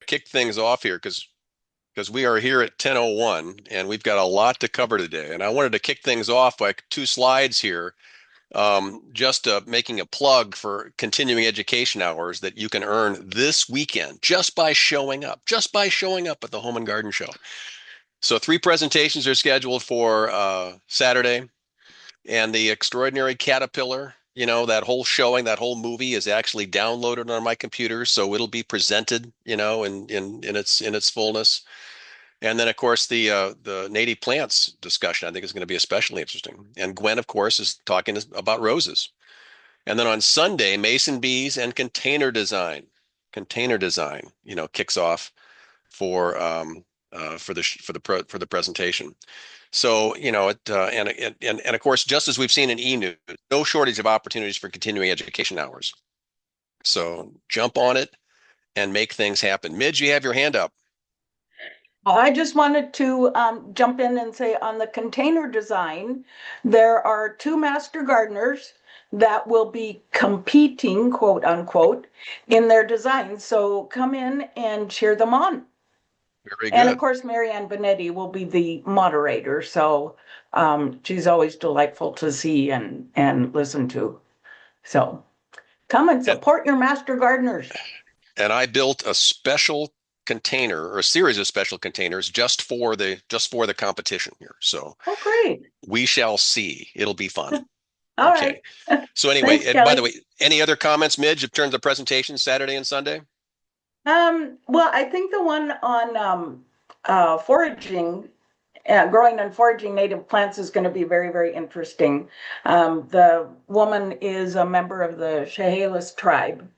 kick things off here because we are here at 10:01 and we've got a lot to cover today. And I wanted to kick things off by two slides here, just making a plug for continuing education hours that you can earn this weekend just by showing up at the Home and Garden Show. So three presentations are scheduled for Saturday, and the Extraordinary Caterpillar, that whole showing, that whole movie is actually downloaded on my computer, so it'll be presented, in its fullness. And then, of course, the native plants discussion I think is going to be especially interesting. And Gwen, of course, is talking about roses. And then on Sunday, mason bees and container design. Container design, kicks off for the presentation. So, and of course, just as we've seen in e-news, no shortage of opportunities for continuing education hours. So jump on it and make things happen. Midge, you have your hand up. I just wanted to jump in and say on the container design, there are two master gardeners that will be competing, quote unquote, in their designs. So come in and cheer them on. Very And of good. course, Marianne Benetti will be the moderator. So she's always delightful to see and listen to. So come and And, support your master gardeners. and I built a special container or a series of special containers just for the competition here. So Oh, great. we shall see. It'll be fun. All right. Okay. So anyway, Thanks, and by the Kelly. way, any other comments, Midge, in terms of presentation Saturday and Sunday? Well, I think the one on foraging, growing and foraging native plants is going to be very, very interesting. The woman is a member of the Chehalis tribe,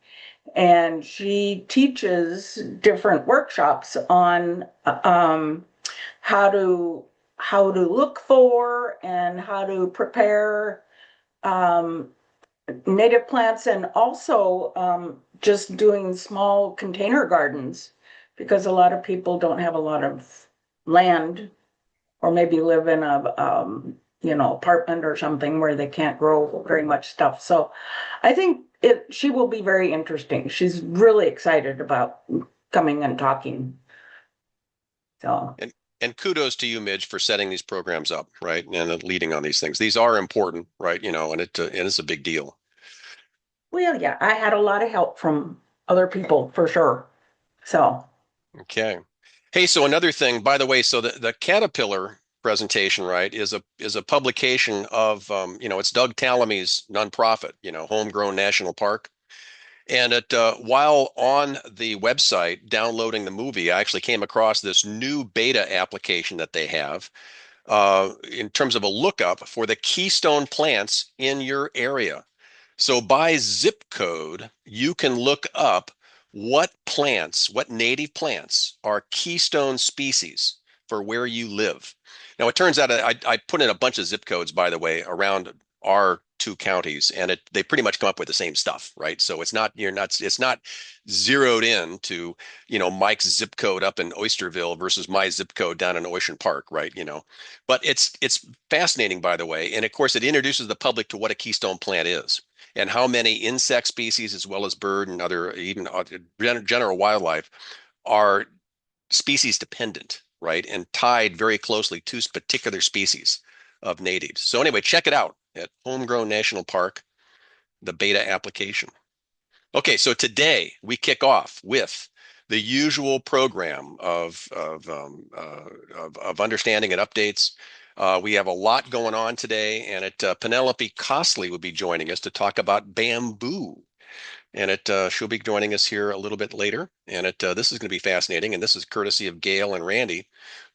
and she teaches different workshops on how to how to look for and how to prepare um, native plants, and also just doing small container gardens because a lot of people don't have a lot of land, or maybe live in a apartment or something where they can't grow very much stuff. So I think she will be very interesting. She's really excited about coming and talking. So And kudos to you, Midge, for setting these programs up, right? And leading on these things. These are important, right? And it's a big deal. well, yeah, I had a lot of help from other people for sure. So Okay. Hey, so another thing, by the way, so the Caterpillar presentation, right, is a publication of it's Doug Tallamy's nonprofit, Homegrown National Park. And while on the website downloading the movie, I actually came across this new beta application that they have in terms of a lookup for the keystone plants in your area. So by zip code, you can look up what native plants are keystone species for where you live. Now, it turns out I put in a bunch of zip codes, by the way, around our two counties, and they pretty much come up with the same stuff, right? So it's not zeroed in to, Mike's zip code up in Oysterville versus my zip code down in Ocean Park, right? But it's fascinating, by the way, and of course it introduces the public to what a keystone plant is and how many insect species, as well as bird and other, even general wildlife, are species dependent, right? And tied very closely to particular species of natives. So anyway, check it out at Homegrown National Park, the beta application. Okay, so today we kick off with the usual program of understanding and updates. We have a lot going on today, and Penelope Costley will be joining us to talk about bamboo. And she'll be joining us here a little bit later. And this is going to be fascinating. And this is courtesy of Gail and Randy,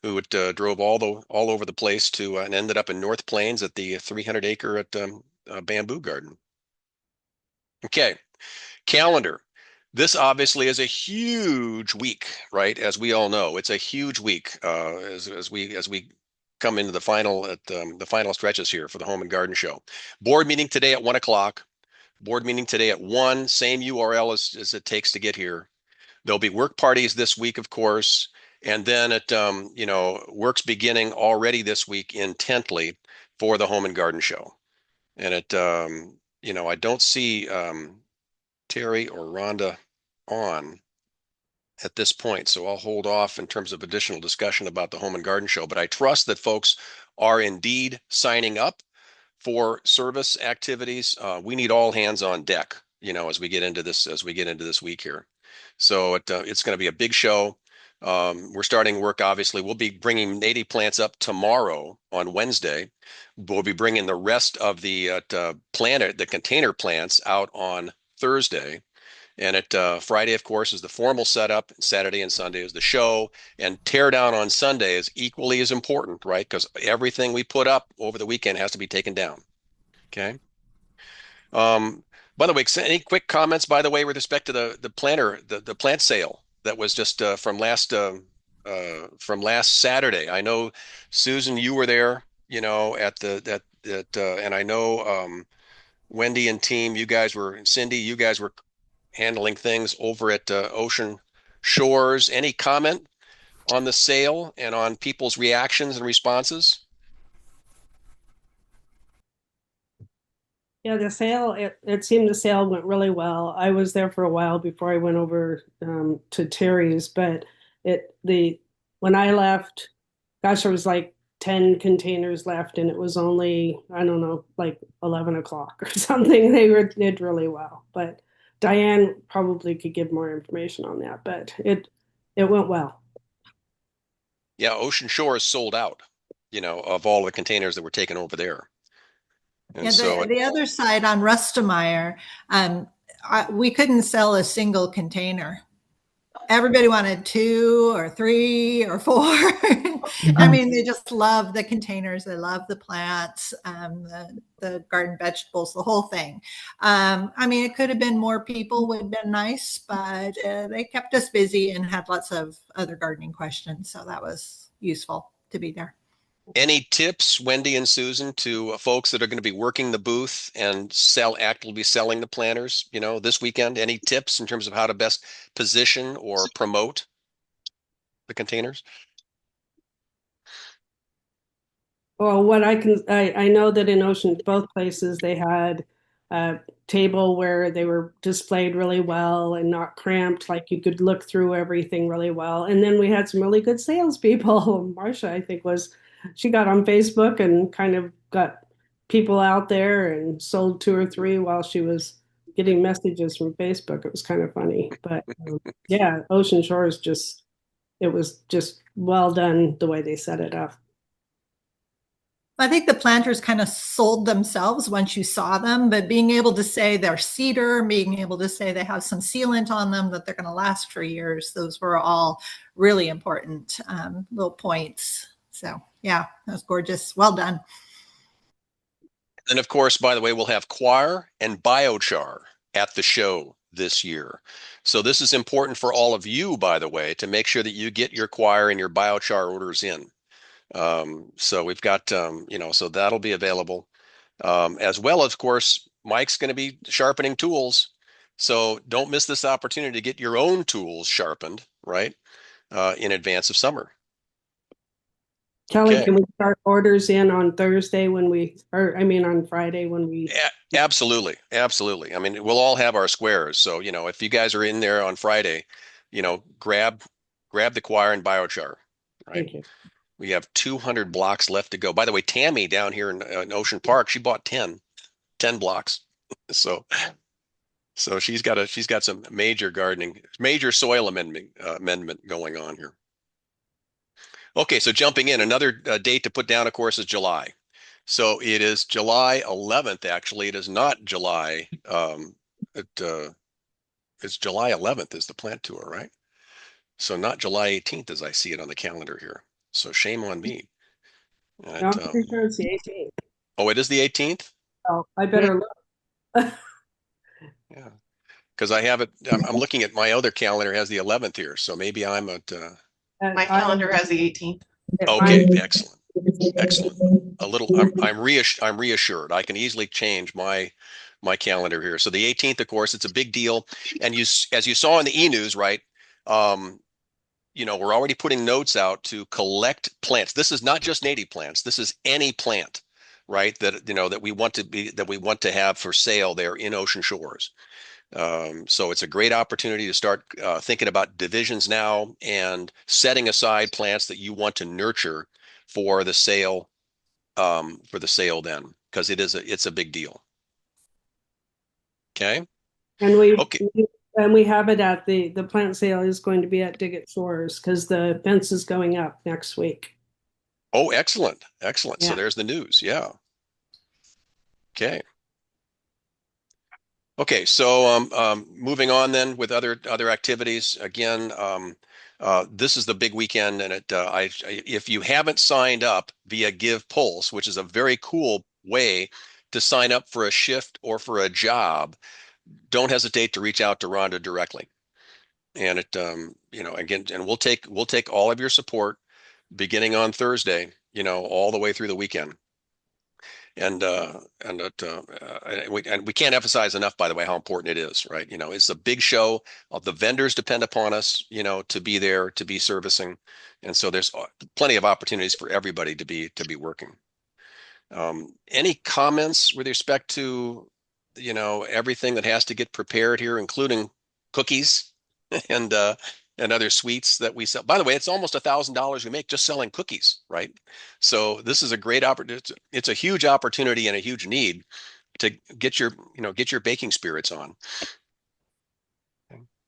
who drove all over the place to and ended up in North Plains at the 300-acre bamboo garden. Okay, calendar. This obviously is a huge week, right? As we all know, it's a huge week as we come into the final stretches here for the Home and Garden Show. Board meeting today at 1 o'clock. Board meeting today at 1, same URL as it takes to get here. There'll be work parties this week, of course, and then work's beginning already this week intently for the Home and Garden Show. And I don't see Terry or Rhonda on at this point, so I'll hold off in terms of additional discussion about the Home and Garden Show. But I trust that folks are indeed signing up for service activities. We need all hands on deck, as we get into this week here. So it's going to be a big show. We're starting work, obviously. We'll be bringing native plants up tomorrow on Wednesday. We'll be bringing the rest of the container plants out on Thursday. And Friday, of course, is the formal setup. Saturday and Sunday is the show. And tear down on Sunday is equally as important, right? Because everything we put up over the weekend has to be taken down. Okay. By the way, any quick comments, by the way, with respect to the plant sale that was just from last Saturday? I know, Susan, you were there, at and I know Wendy and team, Cindy, you guys were handling things over at Ocean Shores. Any comment on the sale and on people's reactions and responses? Yeah, the sale, it seemed the sale went really well. I was there for a while before I went over to Terry's, but when I left, gosh, there was like 10 containers left and it was only, I don't know, like 11 o'clock or something. Did really well. But Diane probably could give more information on that, but it went well. Yeah, Ocean Shores sold out, of all the containers that were taken over there. And Yeah, so the other side on Rustemeyer, we couldn't sell a single container. Everybody wanted 2 or 3 or 4. I mean, they just love the containers. They love the plants, the garden vegetables, the whole thing. I mean, it could have been more people would have been nice, but they kept us busy and had lots of other gardening questions. So that was useful to be there. any tips, Wendy and Susan, to folks that are going to be working the booth and actively selling the planters, this weekend? Any tips in terms of how to best position or promote the containers? Well, I know that in Ocean, both places, they had a table where they were displayed really well and not cramped, like you could look through everything really well. And then we had some really good salespeople. Marcia, I think, she got on Facebook and kind of got people out there and sold 2 or 3 while she was getting messages from Facebook. It was kind of funny. But yeah, Ocean Shores it was just well done the way they set it up. I think the planters kind of sold themselves once you saw them, but being able to say they're cedar, being able to say they have some sealant on them, that they're going to last for years, those were all really important little points. So yeah, that was gorgeous. Well done. And of course, by the way, we'll have choir and biochar at the show this year. So this is important for all of you, by the way, to make sure that you get your choir and your biochar orders in. So we've got, so that'll be available. As well as, of course, Mike's going to be sharpening tools. So don't miss this opportunity to get your own tools sharpened, right? In advance of summer. Kelly, Okay. can we start orders in on Thursday on Friday when we? Yeah, absolutely. Absolutely. I mean, we'll all have our squares. So, if you guys are in there on Friday, grab the choir and biochar, right? Thank you. We have 200 blocks left to go. By the way, Tammy down here in Ocean Park, she bought 10 blocks. So she's got some major soil amendment going on here. Okay, so jumping in, another date to put down, of course, is July. So it is July 11th. Actually, it is not July. It's July 11th is the plant tour, right? So not July 18th as I see it on the calendar here. So shame on me. No, I'm pretty sure it's the 18th. Oh, it is the 18th? Oh, I better look. Yeah, because I have it. I'm looking at my other calendar has the 11th here, so maybe I'm at. My calendar has the 18th. Okay, excellent, excellent. I'm reassured. I can easily change my calendar here. So the 18th, of course, it's a big deal, and as you saw in the e-news, right? We're already putting notes out to collect plants. This is not just native plants. This is any plant, right? That we want to have for sale there in Ocean Shores. So it's a great opportunity to start thinking about divisions now and setting aside plants that you want to nurture for the sale then, because it's a big deal. Okay. And we Okay. and we have it at the plant sale is going to be at Diggett Shores because the fence is going up next week. Oh, excellent. Excellent. So Yeah. there's the news. Yeah. Okay. Okay, so moving on then with other activities. Again, this is the big weekend, and if you haven't signed up via Give Pulse, which is a very cool way to sign up for a shift or for a job, don't hesitate to reach out to Rhonda directly. And again, and we'll take all of your support beginning on Thursday, all the way through the weekend. And we can't emphasize enough, by the way, how important it is, right? It's a big show. The vendors depend upon us, to be there, to be servicing, and so there's plenty of opportunities for everybody to be working. Any comments with respect to, everything that has to get prepared here, including cookies and uh, and other sweets that we sell? By the way, it's almost $1,000 we make just selling cookies, right? So this is a great opportunity. It's a huge opportunity and a huge need to get your baking spirits on.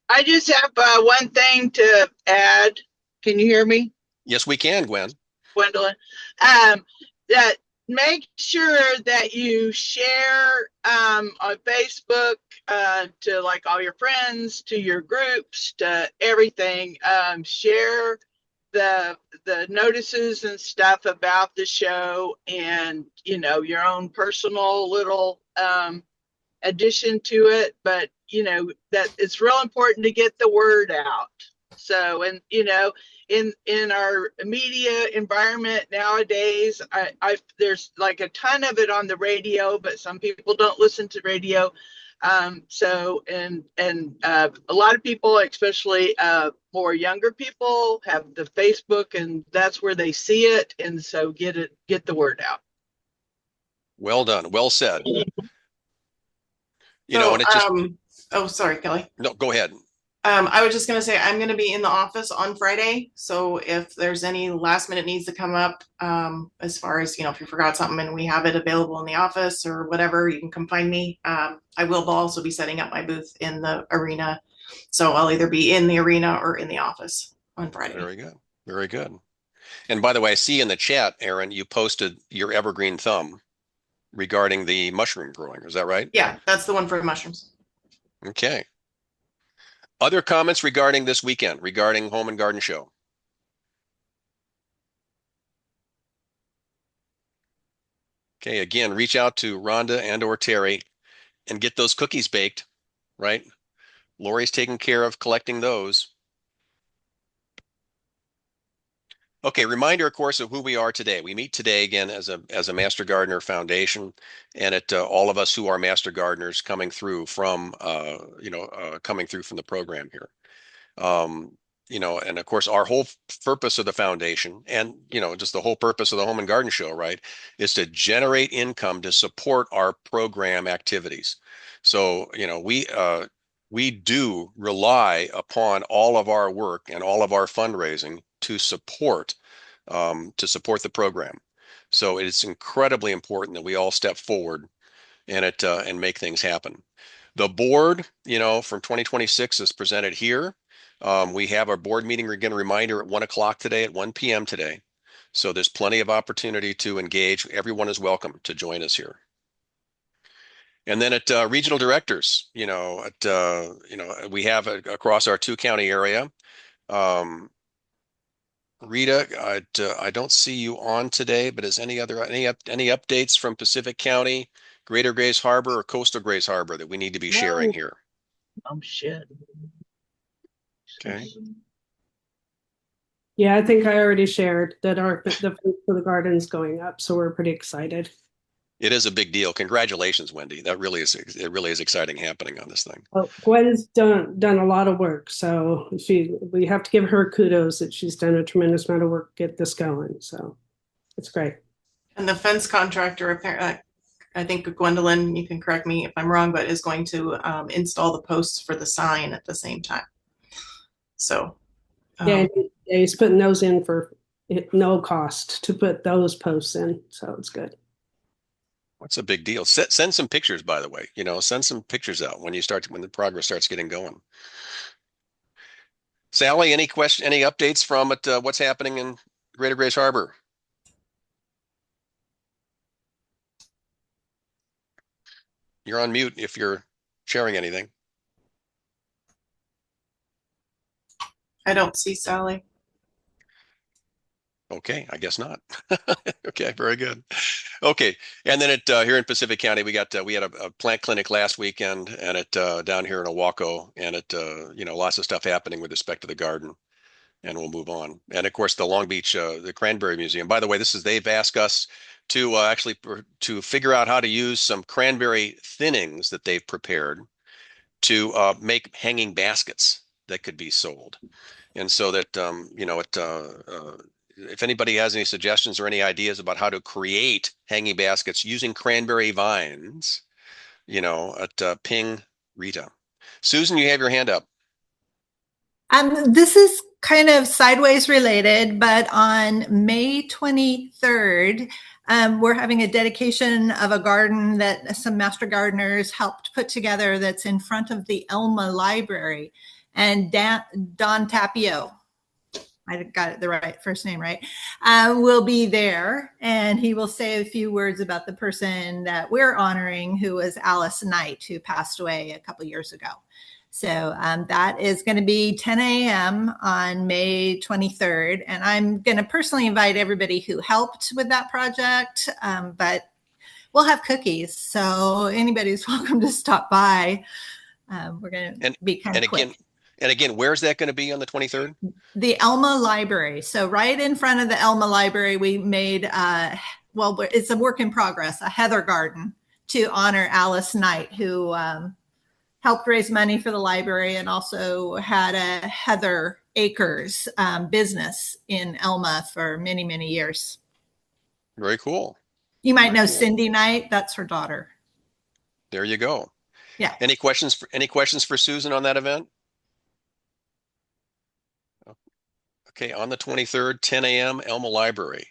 I just have one thing to add. Can you hear me, Yes, we can, Gwen. Gwendolyn? That make sure that you share on Facebook to like all your friends, to your groups, to everything. Share the notices and stuff about the show, and your own personal little addition to it, but that it's real important to get the word out. So, and in our media environment nowadays, there's like a ton of it on the radio, but some people don't listen to radio. So a lot of people, especially more younger people, have the Facebook, and that's where they see it, and so get the word out. Well done. Well said. So, And it just oh, sorry, Kelly. no, go ahead. I was just going to say, I'm going to be in the office on Friday. So if there's any last minute needs to come up, as far as, if you forgot something and we have it available in the office or whatever, you can come find me. I will also be setting up my booth in the arena. So I'll either be in the arena or in the office on Friday. Very good. Very good. And by the way, I see in the chat, Aaron, you posted your evergreen thumb regarding the mushroom growing. Is that right? Yeah, that's the one for mushrooms. Okay. Other comments regarding this weekend, regarding Home and Garden Show? Okay, again, reach out to Rhonda and or Terry and get those cookies baked, right? Lori's taking care of collecting those. Okay, reminder, of course, of who we are today. We meet today again as a Master Gardener Foundation, and all of us who are Master Gardeners coming through from the program here. And of course, our whole purpose of the foundation, and just the whole purpose of the Home and Garden Show, right, is to generate income to support our program activities. So we do rely upon all of our work and all of our fundraising to support the program. So it's incredibly important that we all step forward and make things happen. The board, from 2026 is presented here. We have our board meeting, again, a reminder, at 1 o'clock today, at 1 p.m. today. So there's plenty of opportunity to engage. Everyone is welcome to join us here. And then at regional directors, we have across our 2-county area. Rita, I don't see you on today, but is any updates from Pacific County, Greater Grays Harbor, or Coastal Grays Harbor that we need to be sharing here? Oh shit. Okay. Yeah, I think I already shared that the food for the garden's going up, so we're pretty excited. It is a big deal. Congratulations, Wendy. It really is exciting happening on this thing. Well, Gwen's done a lot of work, so we have to give her kudos that she's done a tremendous amount of work to get this going. So it's great. And the fence contractor I think Gwendolyn, you can correct me if I'm wrong, but is going to install the posts for the sign at the same time. So, Yeah, um, he's putting those in for no cost to put those posts in, so it's good. What's a big deal? Send some pictures, by the way. Send some pictures out when the progress starts getting going. Sally, any updates from it? What's happening in Greater Grace Harbor? You're on mute if you're sharing anything. I don't see Sally. Okay, I guess not. Okay, very good. Okay, and then here in Pacific County, we had a plant clinic last weekend, and down here in Owaco, and lots of stuff happening with respect to the garden, and we'll move on. And of course, the Long Beach, the Cranberry Museum. By the way, they've asked us to to figure out how to use some cranberry thinnings that they've prepared to make hanging baskets that could be sold. And so that if anybody has any suggestions or any ideas about how to create hanging baskets using cranberry vines, ping Rita. Susan, you have your hand up. This is kind of sideways related, but on May 23rd, we're having a dedication of a garden that some master gardeners helped put together that's in front of the Elma Library. And Don Tapio, I got it the right first name right, will be there, and he will say a few words about the person that we're honoring, who was Alice Knight, who passed away a couple years ago. So that is going to be 10 a.m. on May 23rd, and I'm going to personally invite everybody who helped with that project, but we'll have cookies, so anybody's welcome to stop by. We're going to be kind of quick. And again, where's that going to be on the 23rd? The Elma Library. So right in front of the Elma Library, we made, it's a work in progress, a heather garden to honor Alice Knight, who helped raise money for the library and also had a heather acres business in Elma for many, many years. Very cool. You might know Cindy Knight. That's her daughter. There you go. Yeah. Any questions for Susan on that event? Okay, on the 23rd, 10 a.m., Elma Library.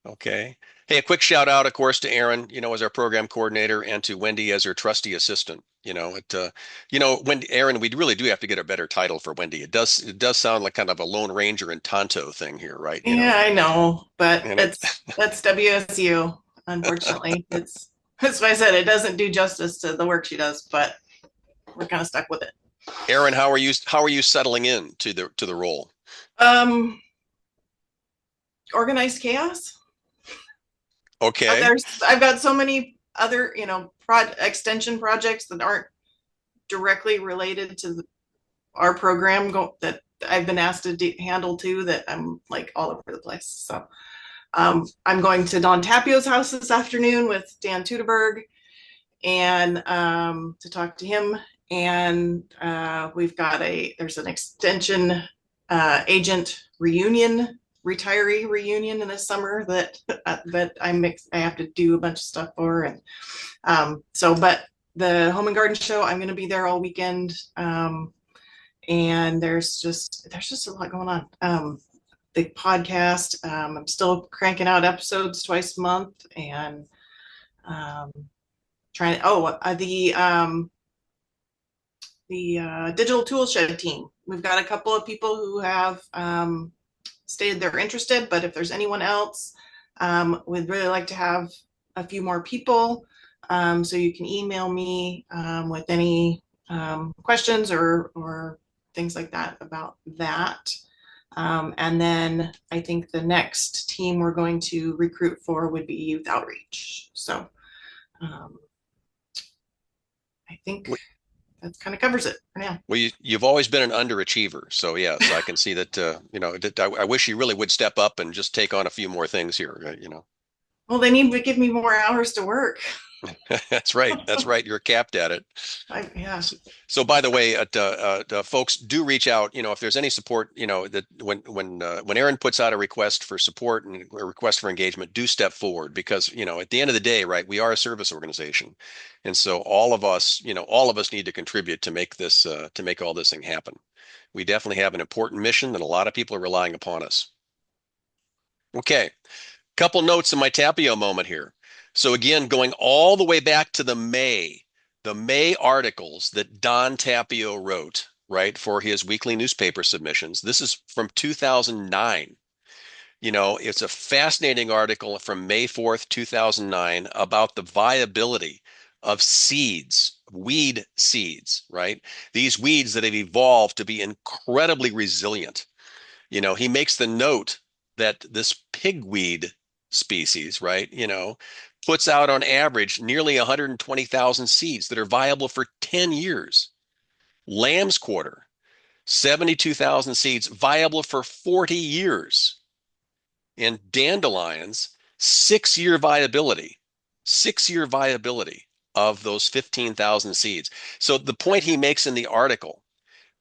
Okay. Hey, a quick shout out, of course, to Aaron, as our program coordinator, and to Wendy as her trusty assistant. Wendy, Aaron, we really do have to get a better title for Wendy. It does sound like kind of a Lone Ranger and Tonto thing here, right? I know, but that's WSU. Unfortunately, that's why I said it doesn't do justice to the work she does, but we're kind of stuck with it. Aaron, how are you settling in to the role? Organized chaos. Okay. I've got so many other, extension projects that aren't directly related to our program that I've been asked to handle too, that I'm like all over the place. So I'm going to Don Tapio's house this afternoon with Dan Tudeberg and to talk to him. And there's an extension agent retiree reunion in the summer that I have to do a bunch of stuff for. And but the Home and Garden Show, I'm going to be there all weekend. And there's just a lot going on. The podcast, I'm still cranking out episodes twice a month, and the digital tool shed team. We've got a couple of people who have stated they're interested, but if there's anyone else, we'd really like to have a few more people. So you can email me with any questions or things like that about that. And then I think the next team we're going to recruit for would be youth outreach. So I think that kind of covers it for now. Well, you've always been an underachiever, so yes, I can see that. I wish you really would step up and just take on a few more things here. Well, they need to give me more hours to work. That's right. That's right. You're capped at it. Yeah. So, so by the way, folks, do reach out. If there's any support, that when Aaron puts out a request for support and a request for engagement, do step forward because at the end of the day, right, we are a service organization, and so all of us need to contribute to make this to make all this thing happen. We definitely have an important mission, and a lot of people are relying upon us. Okay. Couple notes in my Tapio moment here. So again, going all the way back to the May articles that Don Tapio wrote, right, for his weekly newspaper submissions. This is from 2009. It's a fascinating article from May 4th, 2009 about the viability of seeds, weed seeds, right? These weeds that have evolved to be incredibly resilient. He makes the note that this pigweed species, right, puts out on average nearly 120,000 seeds that are viable for 10 years. Lamb's quarter, 72,000 seeds viable for 40 years. And dandelions, 6-year viability, 6-year viability of those 15,000 seeds. So the point he makes in the article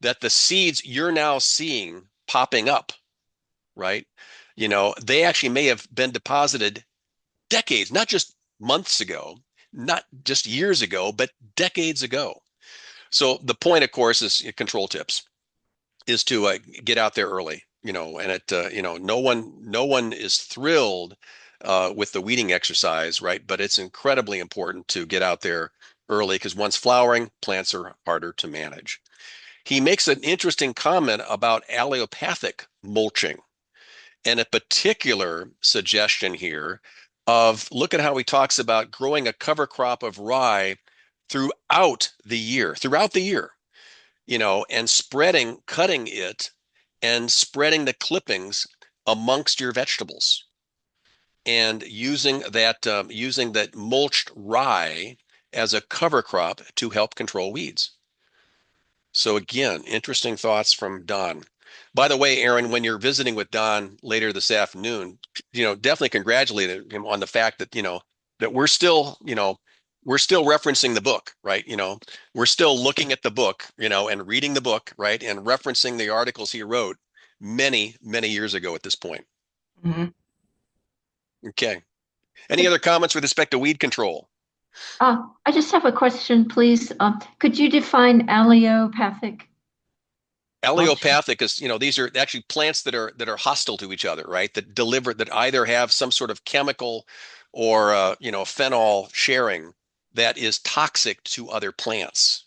that the seeds you're now seeing popping up, right? They actually may have been deposited decades, not just months ago, not just years ago, but decades ago. So the point, of course, is control tips is to get out there early, and no one is thrilled with the weeding exercise, right? But it's incredibly important to get out there early because once flowering, plants are harder to manage. He makes an interesting comment about allelopathic mulching and a particular suggestion here of look at how he talks about growing a cover crop of rye throughout the year, and cutting it and spreading the clippings amongst your vegetables and using that mulched rye as a cover crop to help control weeds. So again, interesting thoughts from Don. By the way, Aaron, when you're visiting with Don later this afternoon, definitely congratulate him on the fact that, that we're still referencing the book, right? We're still looking at the book, and reading the book, right? And referencing the articles he wrote many, many years ago at this point. Mm-hmm. Okay. Any other comments with respect to weed control? I just have a question, please. Could you define allelopathic? Allelopathic is, these are actually plants that are hostile to each other, right? That either have some sort of chemical or phenol sharing that is toxic to other plants.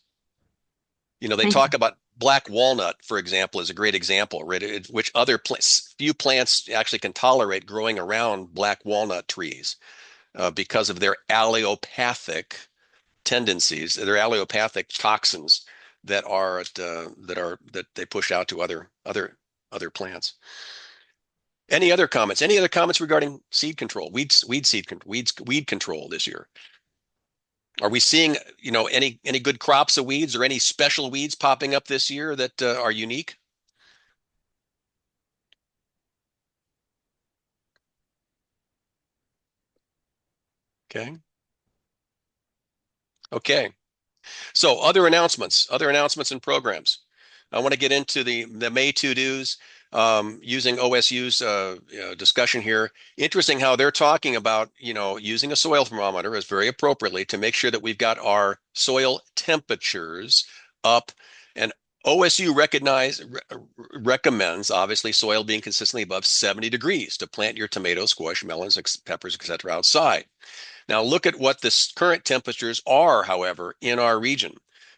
They Thank talk about black walnut, for example, is a great example, right? Which few plants actually can tolerate growing around black walnut trees because of their allelopathic tendencies, their allelopathic toxins that they push out to other plants. Any other comments? Any other comments regarding seed control, weed control this year? Are we seeing any good crops of weeds or any special weeds popping up this year that are unique? Okay. Okay. So other announcements and programs. I want to get into the May to-dos using OSU's discussion here. Interesting how they're talking about, using a soil thermometer as very appropriately to make sure that we've got our soil temperatures up. And OSU recommends, obviously, soil being consistently above 70 degrees to plant your tomatoes, squash, melons, peppers, etc. outside. Now look at what the current temperatures are, however, in our region.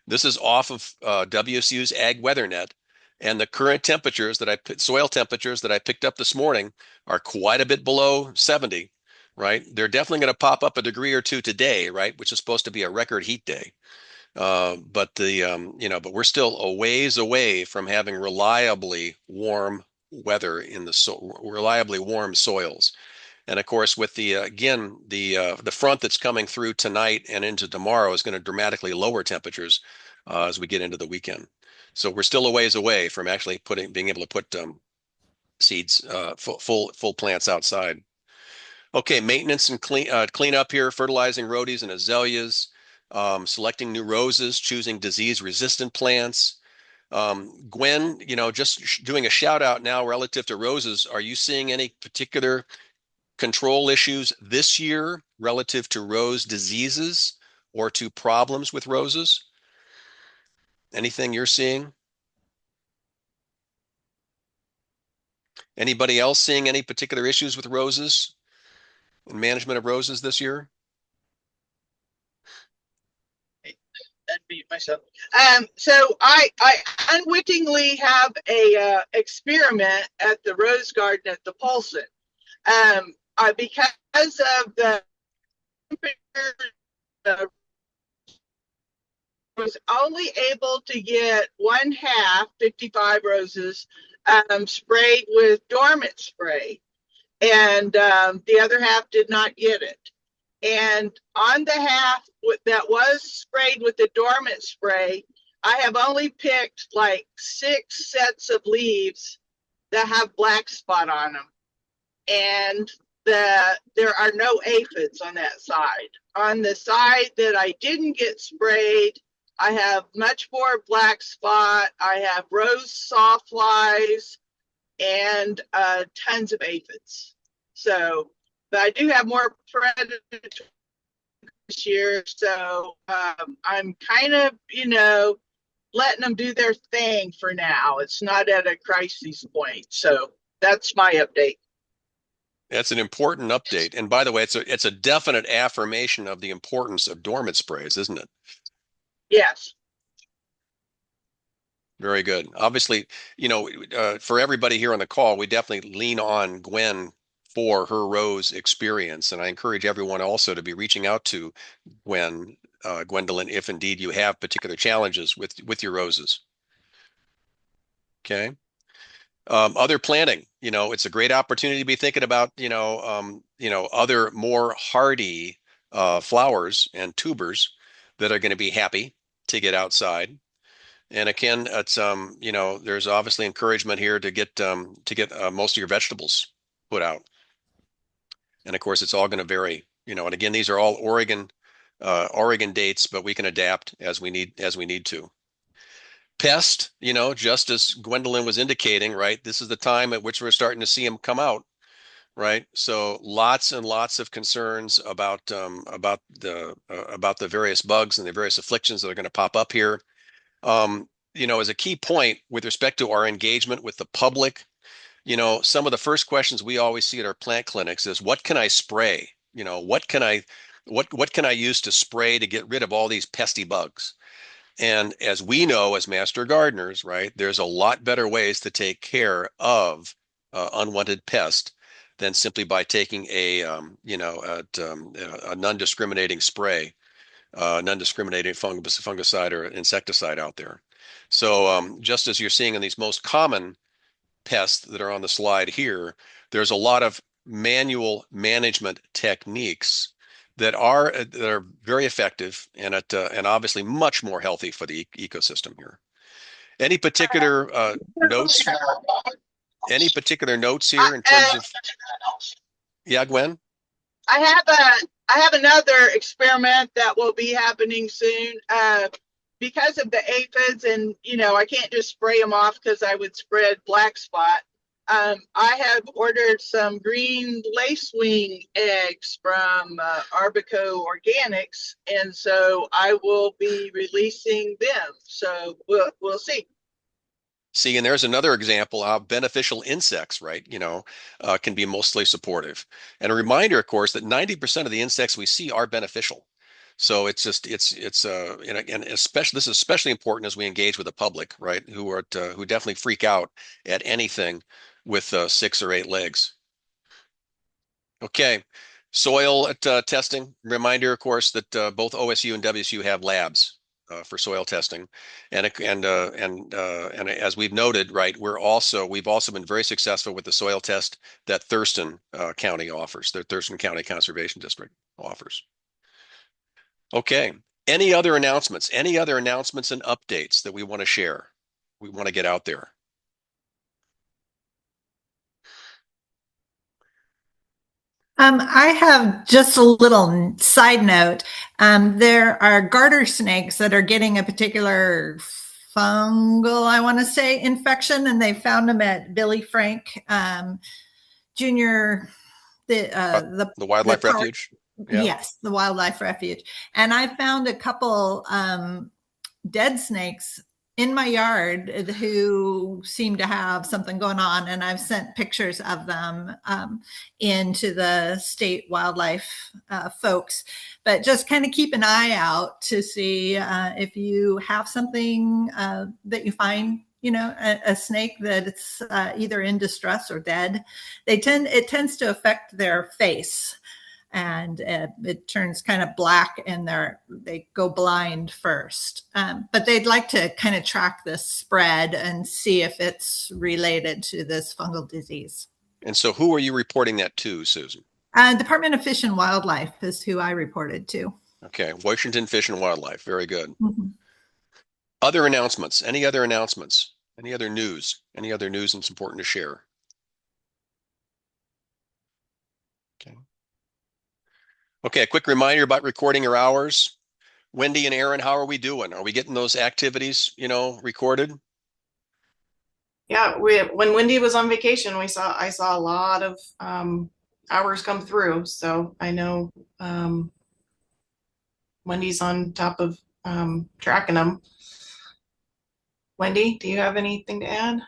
This is off of WSU's Ag Weather Net, and the current soil temperatures that I picked up this morning are quite a bit below 70, right? They're definitely going to pop up a degree or two today, right? Which is supposed to be a record heat day. But we're still a ways away from having reliably warm weather reliably warm soils. And of course, with the front that's coming through tonight and into tomorrow is going to dramatically lower temperatures as we get into the weekend. So we're still a ways away from actually being able to put seeds, full plants outside. Okay, maintenance and clean up here, fertilizing rhodies and azaleas, selecting new roses, choosing disease-resistant plants. Gwen, just doing a shout out now relative to roses. Are you seeing any particular control issues this year relative to rose diseases or to problems with roses? Anything you're seeing? Anybody else seeing any particular issues with roses and management of roses this year? Unmute myself. So I unwittingly have a experiment at the Rose Garden at the Polson. Because of the temperature, I was only able to get one half, 55 roses, sprayed with dormant spray, and the other half did not get it. And on the half that was sprayed with the dormant spray, I have only picked like 6 sets of leaves that have black spot on them. And there are no aphids on that side. On the side that I didn't get sprayed, I have much more black spot. I have rose sawflies and tons of aphids. So, but I do have more predators this year. So I'm kind of, letting them do their thing for now. It's not at a crisis point. So that's my update. That's an important update. And by the way, it's a definite affirmation of the importance of dormant sprays, isn't it? Yes. Very good. Obviously, for everybody here on the call, we definitely lean on Gwen for her rose experience. And I encourage everyone also to be reaching out to Gwendolyn, if indeed you have particular challenges with your roses. Okay. Other planting, it's a great opportunity to be thinking about, other more hardy flowers and tubers that are going to be happy to get outside. And again, it's there's obviously encouragement here to get most of your vegetables put out. And of course, it's all going to vary, and again, these are all Oregon dates, but we can adapt as we need to. Pest, just as Gwendolyn was indicating, right? This is the time at which we're starting to see them come out, right? So lots and lots of concerns about the various bugs and the various afflictions that are going to pop up here. As a key point with respect to our engagement with the public, some of the first questions we always see at our plant clinics is, what can I spray? What can I use to spray to get rid of all these pesky bugs? And as we know, as master gardeners, right, there's a lot better ways to take care of unwanted pest than simply by taking a non-discriminating spray, non-discriminating fungicide or insecticide out there. So just as you're seeing in these most common pests that are on the slide here, there's a lot of manual management techniques that are very effective and obviously much more healthy for the ecosystem here. Any particular notes? Any particular notes here in terms of? Yeah, Gwen. I have another experiment that will be happening soon. Because of the aphids, and I can't just spray them off because I would spread black spot. I have ordered some green lacewing eggs from Arbico Organics, and so I will be releasing them. So we'll see. See, and there's another example how beneficial insects, right, can be mostly supportive. And a reminder, of course, that 90% of the insects we see are beneficial. So it's and especially this is especially important as we engage with the public, right, who definitely freak out at anything with 6 or 8 legs. Okay, soil testing. Reminder, of course, that both OSU and WSU have labs for soil testing, and as we've noted, right, we've also been very successful with the soil test that Thurston County offers, the Thurston County Conservation District offers. Okay. Any other announcements? Any other announcements and updates that we want to share? We want to get out there. I have just a little side note. There are garter snakes that are getting a particular fungal, I want to say, infection, and they found them at Billy Frank Junior, the The the wildlife park. refuge. Yeah. Yes, the wildlife refuge. And I found a couple dead snakes in my yard who seem to have something going on, and I've sent pictures of them into the state wildlife folks. But just kind of keep an eye out to see if you have something that you find, you know, a snake that's either in distress or dead. It tends to affect their face, and it turns kind of black, and they go blind first. But they'd like to kind of track this spread and see if it's related to this fungal disease. And so who are you reporting that to, Susan? Department of Fish and Wildlife is who I reported to. Okay, Washington Fish and Wildlife. Very good. Mhm. Other announcements? Any other announcements? Any other news? Any other news that's important to share? Okay. Okay, a quick reminder about recording your hours. Wendy and Aaron, how are we doing? Are we getting those activities, recorded? Yeah, when Wendy was on vacation, I saw a lot of hours come through. So I know Wendy's on top of tracking them. Wendy, do you have anything to add?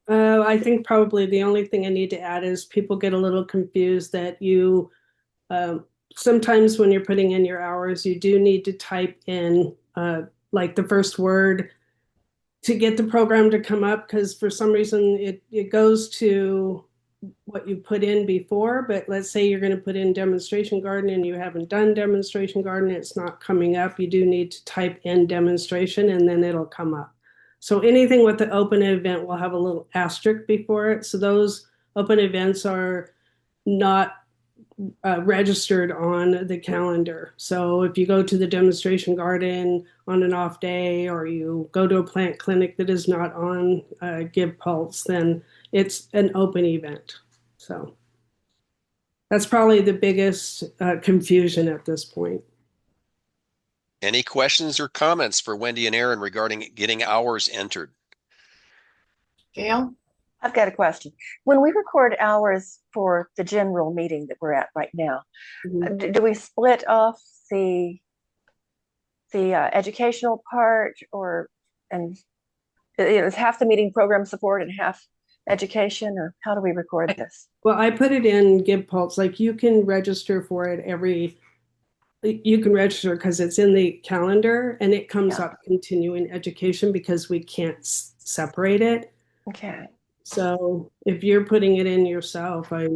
I think probably the only thing I need to add is people get a little confused that um, sometimes when you're putting in your hours, you do need to type in like the first word to get the program to come up, because for some reason it goes to what you put in before. But let's say you're going to put in demonstration garden and you haven't done demonstration garden, it's not coming up. You do need to type in demonstration and then it'll come up. So anything with the open event will have a little asterisk before it. So those open events are not registered on the calendar. So if you go to the demonstration garden on an off day, or you go to a plant clinic that is not on Give Pulse, then it's an open event. So that's probably the biggest confusion at this point. Any questions or comments for Wendy and Aaron regarding getting hours entered? Gail? I've got a question. When we record hours for the general meeting that we're at right now, Mhm. do we split off the educational part, or and is half the meeting program support and half education, or how do we record this? Well, I put it in Give Pulse. Like you can register for it you can register because it's in the calendar and it comes Yeah. up continuing education because we can't separate it. Okay. So if you're putting it in yourself, I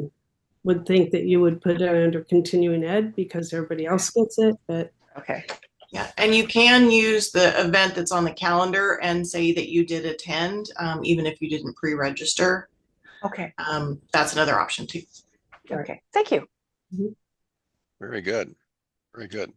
would think that you would put it under continuing ed because everybody else gets it. But Okay. Yeah, and you can use the event that's on the calendar and say that you did attend, even if you didn't pre-register. Okay. That's another option too. Okay. Thank you. Very good. Very good.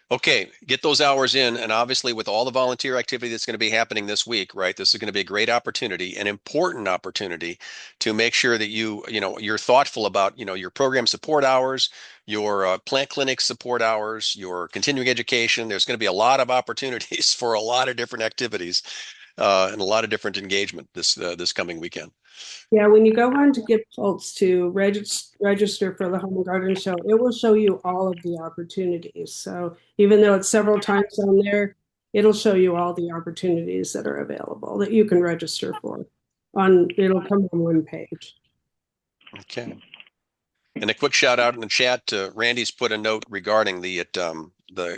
Okay, get those hours in, and obviously with all the volunteer activity that's going to be happening this week, right? This is going to be a great opportunity, an important opportunity to make sure that you're thoughtful about, your program support hours, your plant clinic support hours, your continuing education. There's going to be a lot of opportunities for a lot of different activities and a lot of different engagement this coming weekend. yeah, when you go on to Give Pulse to register for the Home and Garden Show, it will show you all of the opportunities. So even though it's several times on there, it'll show you all the opportunities that are available that you can register for. It'll come on one page. Okay. And a quick shout out in the chat. Randy's put a note regarding the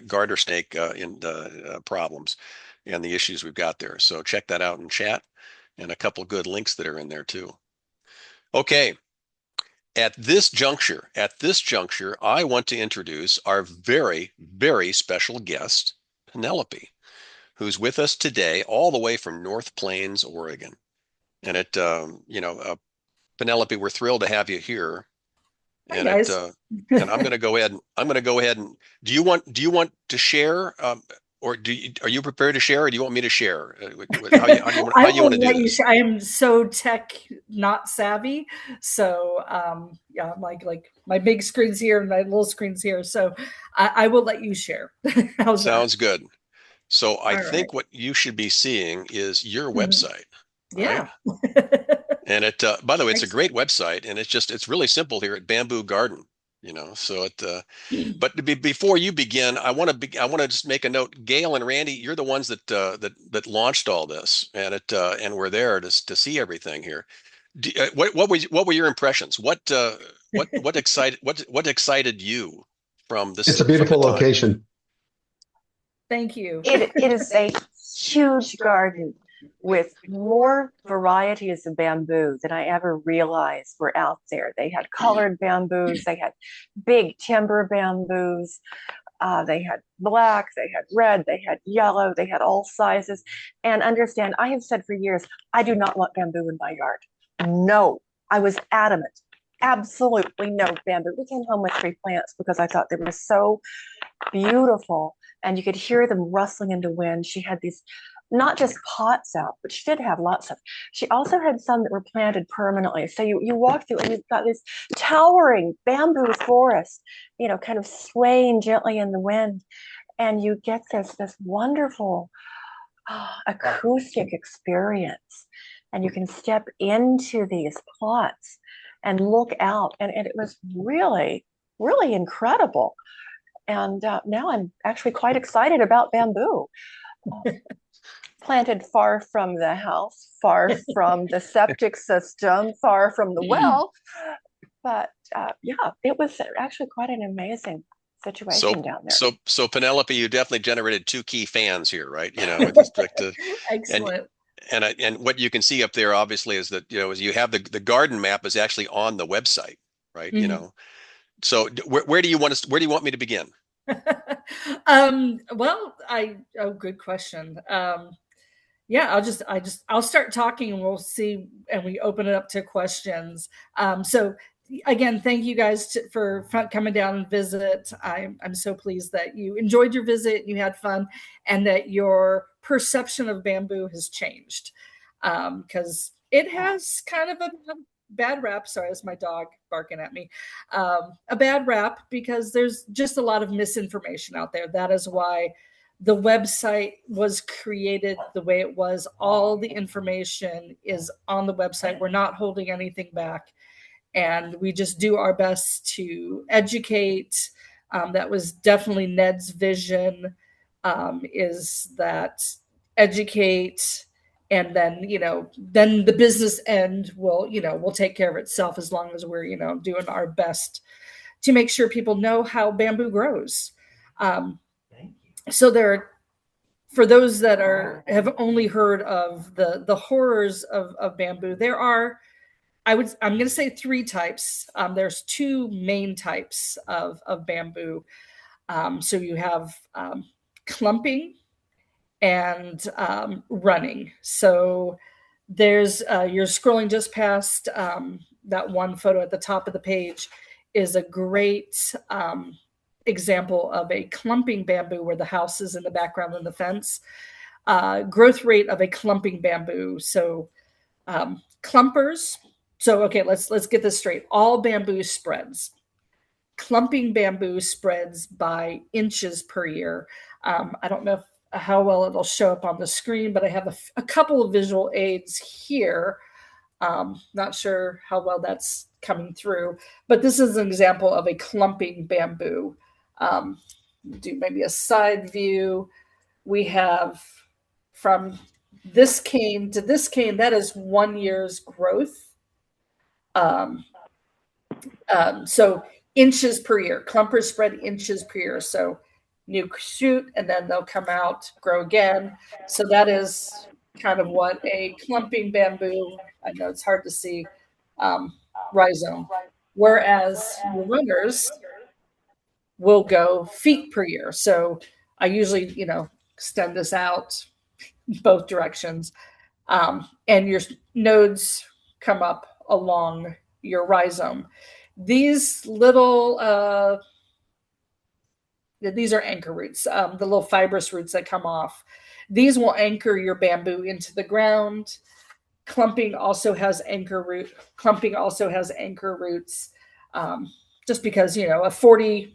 garter snake in the problems and the issues we've got there. So check that out in chat, and a couple good links that are in there too. Okay. At this juncture, I want to introduce our very, very special guest, Penelope, who's with us today, all the way from North Plains, Oregon. And Penelope, we're thrilled to have you here. Hi, And guys. and I'm going to go ahead and do you want to share or are you prepared to share, or do you want me to share? I How you will want to do let you this? share. I am so tech not savvy. So yeah, like my big screen's here and my little screen's here. So I will let you share. How's that? Sounds good. So I All right. think what you should be seeing is your Mhm. website, right? Yeah. And it, by the way, it's a great Excellent. website, and it's really simple here at Bamboo Garden. So but before you begin, I want to just make a note. Gail and Randy, you're the ones that launched all this, and we're there to see everything here. What were your impressions? What excited you from It's a the beautiful time? location. Thank you. It is a huge garden with more varieties of bamboo than I ever realized were out there. They had colored bamboos, they had big timber bamboos, they had black, they had red, they had yellow, they had all sizes. And understand, I have said for years, I do not want bamboo in my yard. No, I was adamant. Absolutely no bamboo. We came home with 3 plants because I thought they were so beautiful, and you could hear them rustling in the wind. She had these not just pots out, but she did have lots of. She also had some that were planted permanently. So you walk through and you've got this towering bamboo forest, kind of swaying gently in the wind, and you get this wonderful acoustic experience. And you can step into these plots and look out, and it was really, really incredible. And now I'm actually quite excited about bamboo. Planted far from the house, far from the septic system, far from the well. But yeah, it was actually quite an amazing situation So, down there. so Penelope, you definitely generated two key fans here, right? With respect to, and Excellent. and what you can see up there, obviously, is that is you have the garden map is actually on the website, right? Mhm. So where do you want where do you want me to begin? Well, good question. Yeah, I'll start talking and we'll see, and we open it up to questions. So again, thank you guys for coming down and visit. I'm so pleased that you enjoyed your visit, you had fun, and that your perception of bamboo has changed. Because it has kind of a bad rap. Sorry, that's my dog barking at me. A bad rap because there's just a lot of misinformation out there. That is why the website was created the way it was. All the information is on the website. We're not holding anything back. And we just do our best to educate. That was definitely Ned's vision, is that educate, and then then the business end will take care of itself, as long as we're doing our best to make sure people know how bamboo grows. So there are, for those that have only heard of the horrors of bamboo, there are, I'm going to say 3 types. There's 2 main types of bamboo. So you have clumping and running. So there's you're scrolling just past that one photo at the top of the page is a great example of a clumping bamboo, where the house is in the background and the fence. Growth rate of a clumping bamboo. So clumpers. So okay, let's get this straight. All bamboo spreads. Clumping bamboo spreads by inches per year. I don't know how well it'll show up on the screen, but I have a couple of visual aids here. Not sure how well that's coming through, but this is an example of a clumping bamboo. Do maybe a side view. We have from this cane to this cane, that is 1 year's growth. So inches per year, clumpers spread inches per year. So new shoot, and then they'll come out, grow again. So that is kind of what a clumping bamboo, I know it's hard to see, rhizome. Whereas your runners will go feet per year. So I usually, extend this out both directions. And your nodes come up along your rhizome. These little these are anchor roots, the little fibrous roots that come off. These will anchor your bamboo into the ground. Clumping also has anchor roots. Just because, a 40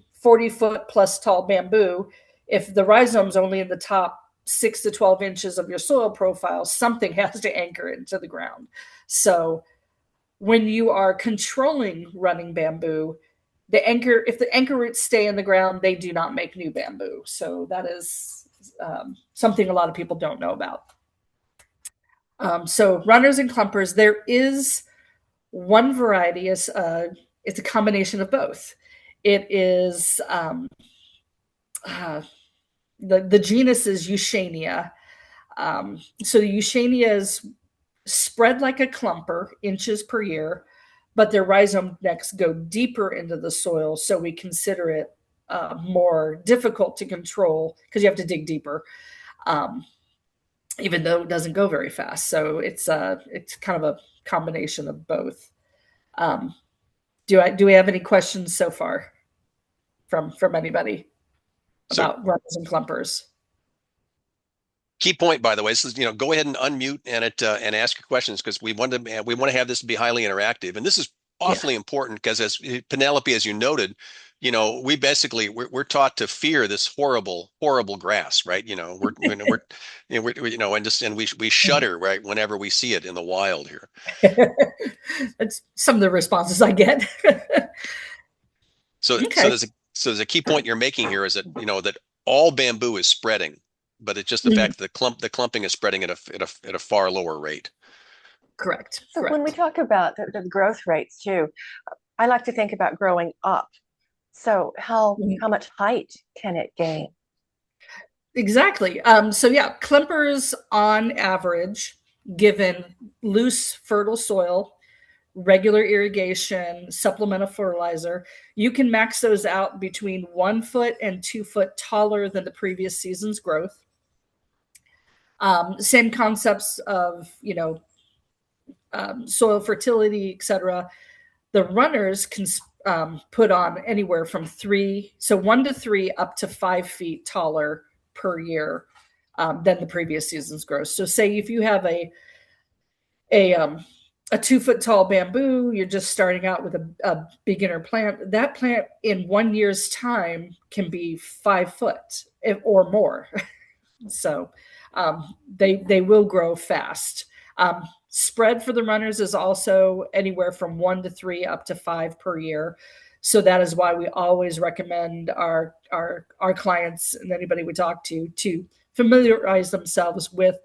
foot plus tall bamboo, if the rhizome's only in the top 6 to 12 inches of your soil profile, something has to anchor it into the ground. So when you are controlling running bamboo, if the anchor roots stay in the ground, they do not make new bamboo. So that is something a lot of people don't know about. So runners and clumpers, there is one variety. It's a combination of both. It is the genus is Eugenia. So the Eugenias spread like a clumper, inches per year, but their rhizome necks go deeper into the soil, so we consider it more difficult to control because you have to dig deeper, even though it doesn't go very fast. So it's kind of a combination of both. Do we have any questions so far from anybody about runners and clumpers? Key point, by the way, is go ahead and unmute and ask your questions, because we want to have this be highly interactive, and this is awfully important because, as Penelope, as you noted, we're taught to fear this horrible grass, right? We shudder, right, whenever we see it in the wild here. That's some of the responses I get. So there's a key point you're making here, is that that all bamboo is spreading, but it's just the fact that the clumping is spreading at a far lower rate. Correct. So when we talk about the growth rates too, I like to think about growing up. So how much height can it gain? Exactly. So yeah, clumpers on average, given loose, fertile soil, regular irrigation, supplemental fertilizer, you can max those out between 1 foot and 2 foot taller than the previous season's growth. Same concepts of, soil fertility, etc. The runners can put on anywhere from 1 to 3 up to 5 feet taller per year than the previous season's growth. So say if you have a 2 foot tall bamboo, you're just starting out with a beginner plant. That plant in 1 year's time can be 5 foot or more. So they will grow fast. Spread for the runners is also anywhere from 1 to 3 up to 5 per year. So that is why we always recommend our clients and anybody we talk to familiarize themselves with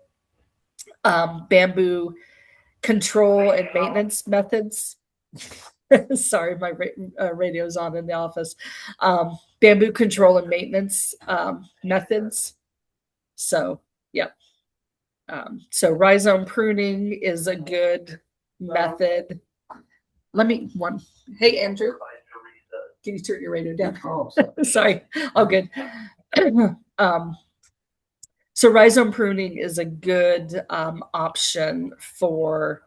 bamboo control and maintenance methods. Sorry, my radio's on in the office. Bamboo control and maintenance methods. So, yep. So rhizome pruning is a good method. Hey, Andrew, can you turn your radio down? Oh, sorry. Oh, good. So rhizome pruning is a good option for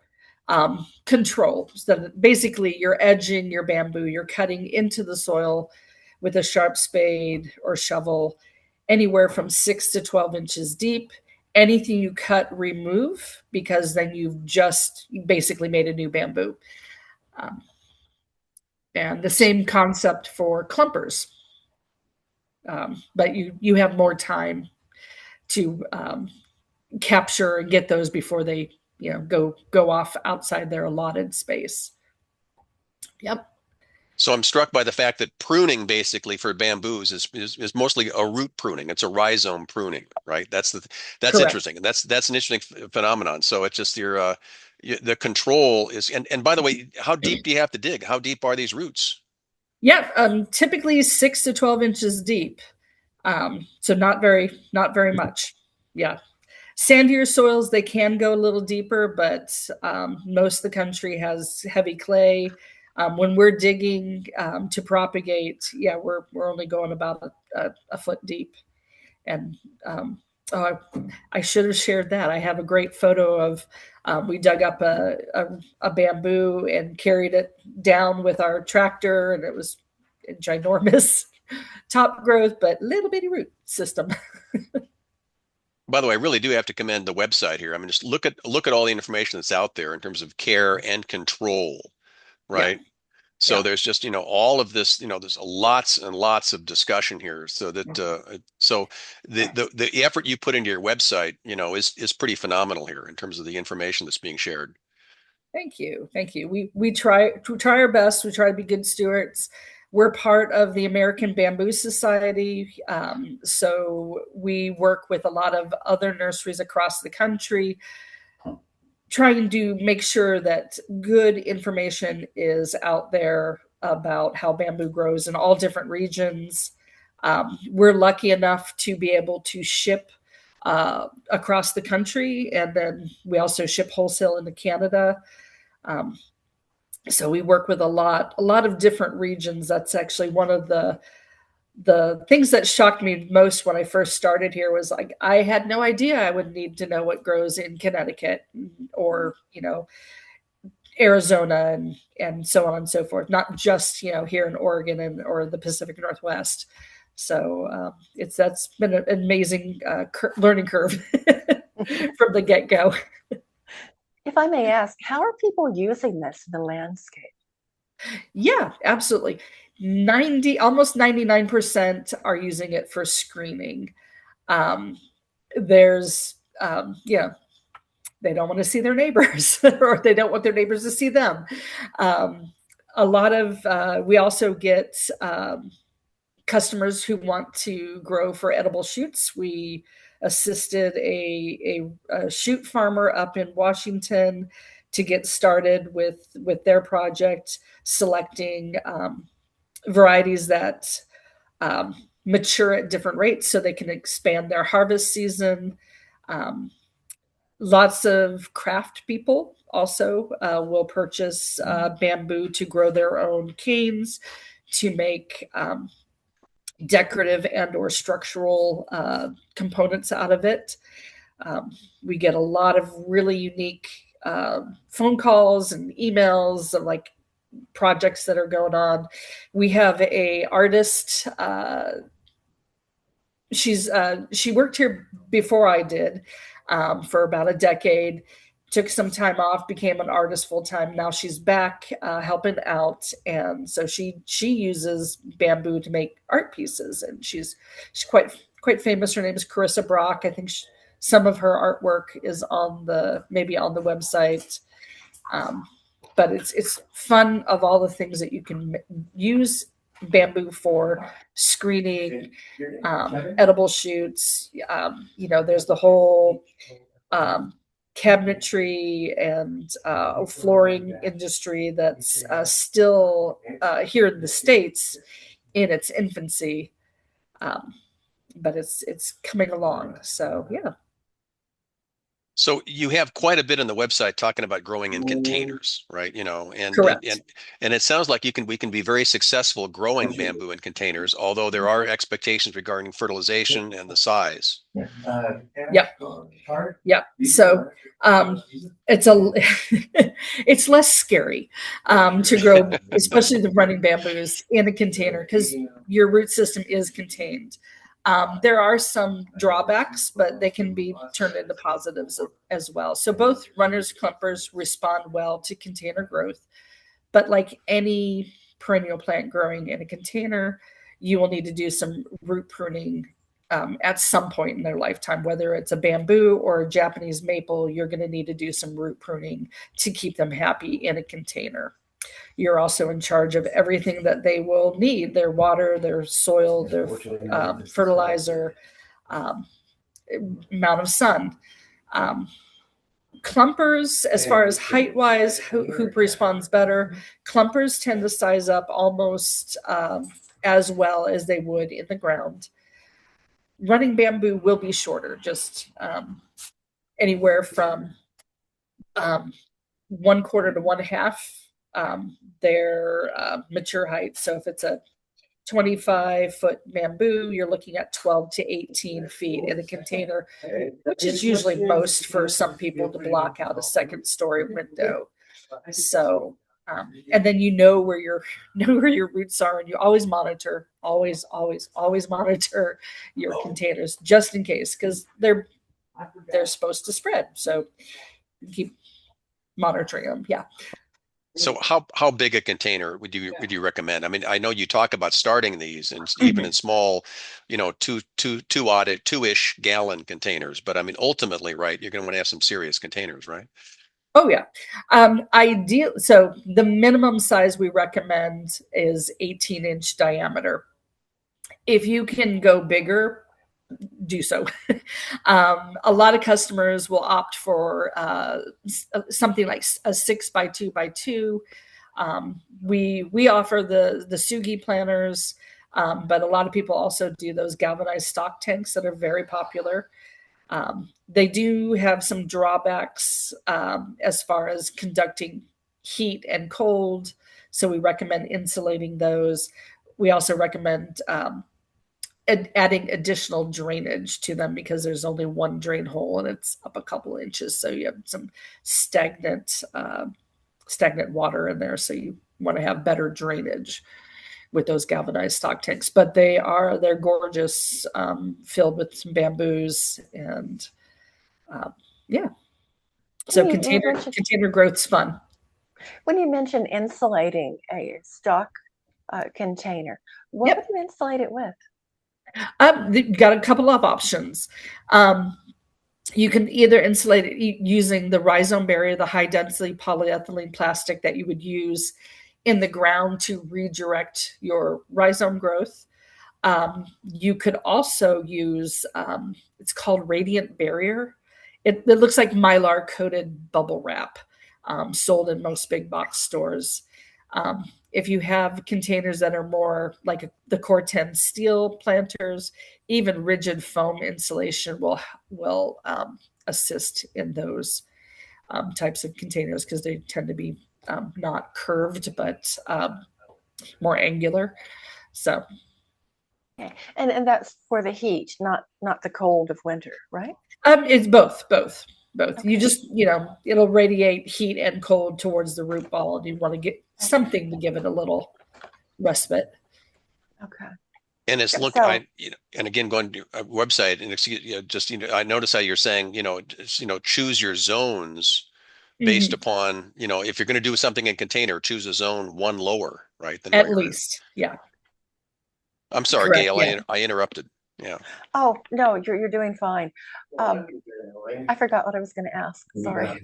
control. So basically, you're edging your bamboo, you're cutting into the soil with a sharp spade or shovel, anywhere from 6 to 12 inches deep. Anything you cut, remove, because then you've just basically made a new bamboo. And the same concept for clumpers. But you have more time to capture and get those before they go off outside their allotted space. Yep. So I'm struck by the fact that pruning, basically, for bamboos is mostly a root pruning. It's a rhizome pruning, right? That's interesting, and that's an interesting phenomenon. So it's just the control is, and by the way, how deep do you have to dig? How deep are these roots? Yeah, typically 6 to 12 inches deep. So not very much. Yeah. Sandier soils, they can go a little deeper, but most of the country has heavy clay. When we're digging to propagate, we're only going about a foot deep. And I should have shared that. I have a great photo of we dug up a bamboo and carried it down with our tractor, and it was ginormous. top growth, but little bitty root system. By the way, I really do have to commend the website here. I mean, just look at all the information that's out there in terms of care and control, Yeah. right? So Yeah. there's just, all of this, there's lots and lots of discussion here. So that so the effort you put into your website, is pretty phenomenal here in terms of the information that's being shared. Thank you. Thank you. We try our best. We try to be good stewards. We're part of the American Bamboo Society. So we work with a lot of other nurseries across the country, trying to make sure that good information is out there about how bamboo grows in all different regions. We're lucky enough to be able to ship across the country, and then we also ship wholesale into Canada. So we work with a lot of different regions. That's actually one of the things that shocked me most when I first started here was like, I had no idea I would need to know what grows in Connecticut or, Arizona and so on and so forth, not just, here in Oregon or the Pacific Northwest. So that's been an amazing learning curve from the get-go. If I may ask, how are people using this in the landscape? Yeah, absolutely. Almost 99% are using it for screening. There's, they don't want to see their neighbors or they don't want their neighbors to see them. A lot of, we also get customers who want to grow for edible shoots. We assisted a shoot farmer up in Washington to get started with their project, selecting varieties that mature at different rates so they can expand their harvest season. Lots of craft people also will purchase bamboo to grow their own canes, to make decorative and or structural components out of it. We get a lot of really unique phone calls and emails of like projects that are going on. We have a artist. She worked here before I did for about a decade. Took some time off, became an artist full time. Now she's back helping out, and so she uses bamboo to make art pieces, and she's quite famous. Her name is Carissa Brock. I think some of her artwork is maybe on the website. But it's fun of all the things that you can use bamboo for: screening, edible shoots. There's the whole cabinetry and flooring industry that's still here in the States in its infancy, but it's coming along. So yeah. So you have quite a bit on the website talking about growing in containers, right? And Correct. and it sounds like we can be very successful growing bamboo in containers, although there are expectations regarding fertilization and the size. Yep. Yep. So it's less scary to grow, especially the running bamboos in a container, because your root system is contained. There are some drawbacks, but they can be turned into positives as well. So both runners, clumpers respond well to container growth, but like any perennial plant growing in a container, you will need to do some root pruning at some point in their lifetime. Whether it's a bamboo or a Japanese maple, you're going to need to do some root pruning to keep them happy in a container. You're also in charge of everything that they will need: their water, their soil, their fertilizer, amount of sun. Clumpers, as far as height wise, hoop responds better. Clumpers tend to size up almost as well as they would in the ground. Running bamboo will be shorter, just anywhere from 1/4 to 1/2 their mature height. So if it's a 25-foot bamboo, you're looking at 12 to 18 feet in a container, which is usually most for some people to block out a second story window. So And then you know where your know where your roots are, and you always monitor, always monitor your containers just in case, because they're supposed to spread. So keep monitoring them. Yeah. So how big a container would you recommend? I mean, I know you talk about starting these and even in small, two-ish gallon containers, but I mean, ultimately, right, you're going to want to have some serious containers, right? Oh yeah. Ideal. So the minimum size we recommend is 18-inch diameter. If you can go bigger, do so. A lot of customers will opt for something like a 6x2x2. We offer the Sugi planners, but a lot of people also do those galvanized stock tanks that are very popular. They do have some drawbacks as far as conducting heat and cold, so we recommend insulating those. We also recommend adding additional drainage to them because there's only one drain hole and it's up a couple inches, so you have some stagnant water in there. So you want to have better drainage with those galvanized stock tanks. But they're gorgeous, filled with some bamboos and yeah. So container growth's fun. When you mention insulating a stock container, what would you insulate it with? You've got a couple of options. You can either insulate it using the rhizome barrier, the high density polyethylene plastic that you would use in the ground to redirect your rhizome growth. You could also use, it's called radiant barrier. It looks like mylar coated bubble wrap, sold in most big box stores. If you have containers that are more like the Core-10 steel planters, even rigid foam insulation will assist in those types of containers because they tend to be not curved but more angular. So, okay. And that's for the heat, not the cold of winter, right? It's both. Okay. You just, it'll radiate heat and cold towards the root ball, and you want to get something to give it a little respite. Okay. And it's and again, going to a website and I notice how you're saying, choose your zones based upon, if you're going to do something in container, choose a zone one lower, right? Than At where least, yeah. I'm sorry, Correct, Gail, yeah. I interrupted. Yeah. Oh, no, you're doing fine. I forgot what I was going to ask. Sorry.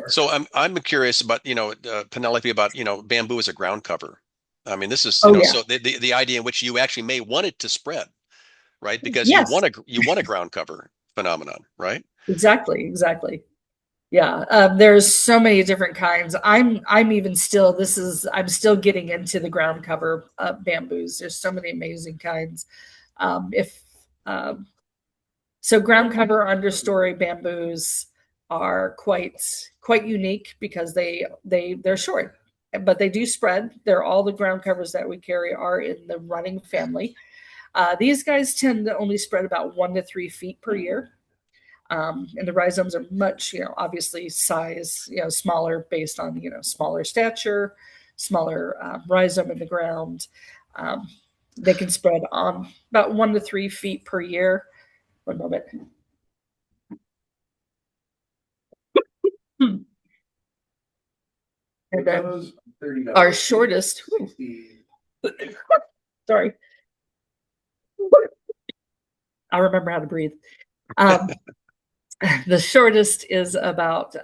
So I'm curious about, Penelope, about, bamboo as a ground cover. I mean, this is, so the idea in which you actually may want it to spread, right? Because you Yes. want a ground cover phenomenon, right? Exactly. Yeah, there's so many different kinds. I'm still getting into the ground cover bamboos. There's so many amazing kinds. If So ground cover understory bamboos are quite unique because they're short, but they do spread. They're all the ground covers that we carry are in the running family. These guys tend to only spread about 1 to 3 feet per year. And the rhizomes are much, obviously size, smaller based on, smaller stature, smaller rhizome in the ground. They can spread on about 1 to 3 feet per year. One moment. And then our shortest, sorry, I'll remember how to breathe. The shortest is about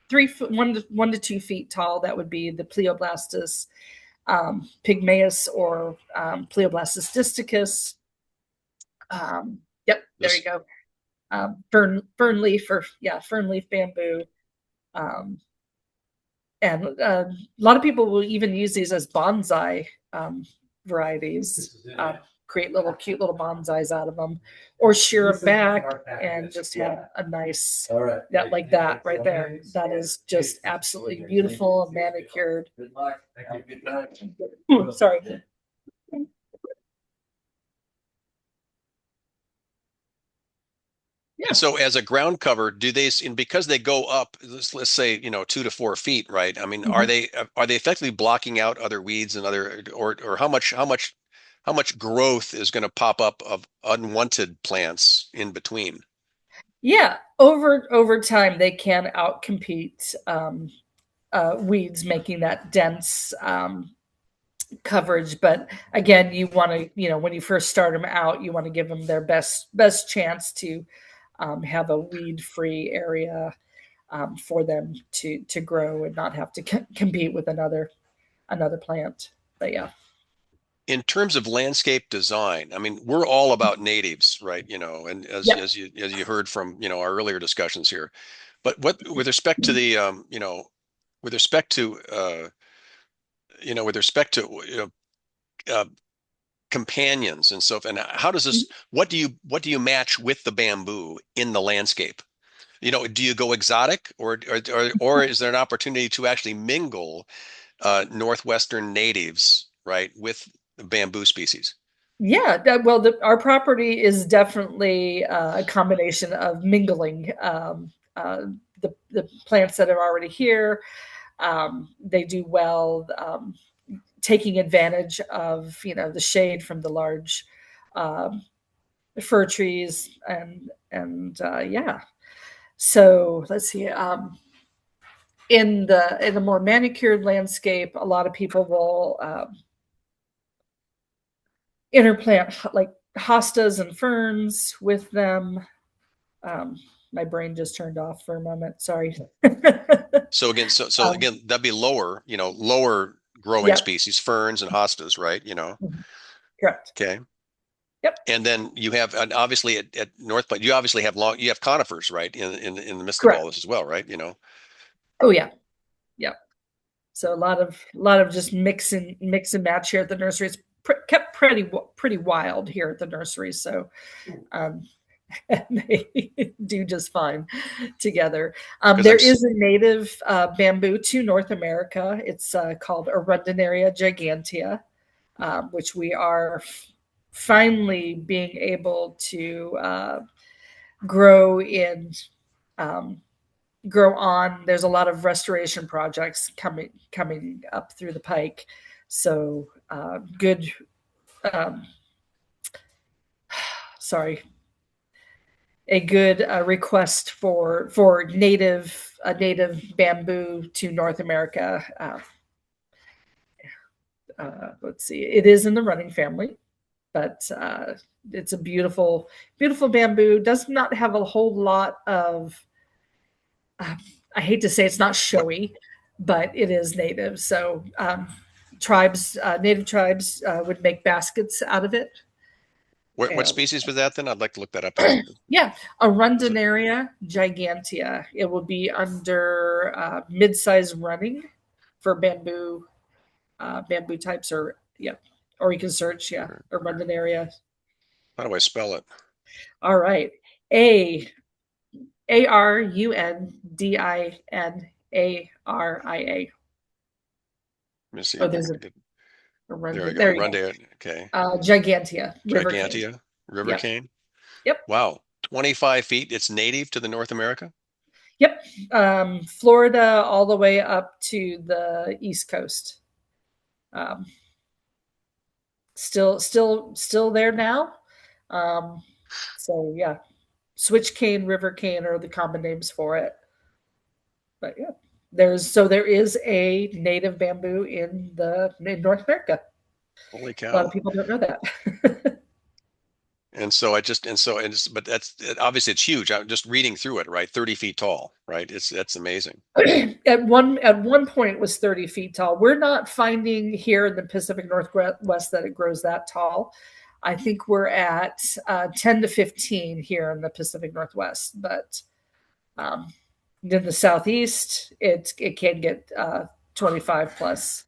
3 foot, 1 to 2 feet tall. That would be the Pleoblastus pygmaeus or Pleoblastus disticus. Yep, there you go. Fern leaf bamboo. And a lot of people will even use these as bonsai varieties, create cute little bonsais out of them, or shear them back and just have a nice, like that right there. That is just absolutely beautiful and manicured. Ooh, sorry. And so as a ground cover, do they, and because they go up, let's say, 2 to 4 feet, right? I mean, Mhm. are they effectively blocking out other weeds and other, or how much growth is going to pop up of unwanted plants in between? Yeah, over time they can outcompete weeds, making that dense coverage. But again, you want to, when you first start them out, you want to give them their best chance to have a weed free area for them to grow and not have to compete with another plant. But yeah. In terms of landscape design, I mean, we're all about natives, right? And as Yep. as you heard from, our earlier discussions here. But what with respect to the with respect to with respect to uh, companions and so, and how does this, what do you match with the bamboo in the landscape? Do you go exotic, or is there an opportunity to actually mingle northwestern natives, right, with bamboo species? Yeah, well, our property is definitely a combination of mingling the plants that are already here. They do well taking advantage of the shade from the large um, fir trees and yeah. So let's see. In the more manicured landscape, a lot of people will interplant like hostas and ferns with them. Um, my brain just turned off for a moment. Sorry. So again, so um, again, that'd be lower growing yep. species, ferns and hostas, right? Correct. Okay. Yep. And then you have, and obviously at North Point, you obviously have you have conifers, right? In the midst of all Correct. this as well, right? Oh yeah. Yep. So a lot of just mix and match here at the nursery. It's kept pretty wild here at the nursery. So um, they do just fine together. Because There is a native bamboo to North America. It's called Arundinaria gigantea, which we are finally being able to grow in um, grow on. There's a lot of restoration projects coming up through the pike, so good. Um, sorry, a good request for native bamboo to North America. Let's see, it is in the running family, but it's a beautiful bamboo. Does not have a whole lot of uh, I hate to say it's not what showy, but it is native. So native tribes would make baskets out of it. what And species was that then? I'd like to look that up. Is yeah, it Arundinaria gigantea. It will be under mid-size running for bamboo types, or yeah, or you can search Arundinaria. how do I spell it? All right, Arundinaria. Let me see Oh, if I there's can get. There we go. there you go. Rundown. Okay. Gigantea, river cane. Gigantea, river Yep. cane. Yep. Wow. 25 feet. It's native to the North America. Yep. Florida all the way up to the East Coast. Um, still there now. Um, so yeah, switch cane, river cane are the common names for it. But yeah, there is a native bamboo in North America. Holy A lot of cow. people don't know that. And so I just, and so, and it's, but obviously it's huge. I'm just reading through it, right? 30 feet tall, right? That's amazing. At one point it was 30 feet tall. We're not finding here in the Pacific Northwest that it grows that tall. I think we're at 10 to 15 here in the Pacific Northwest, but um, in the Southeast, it can get 25 plus.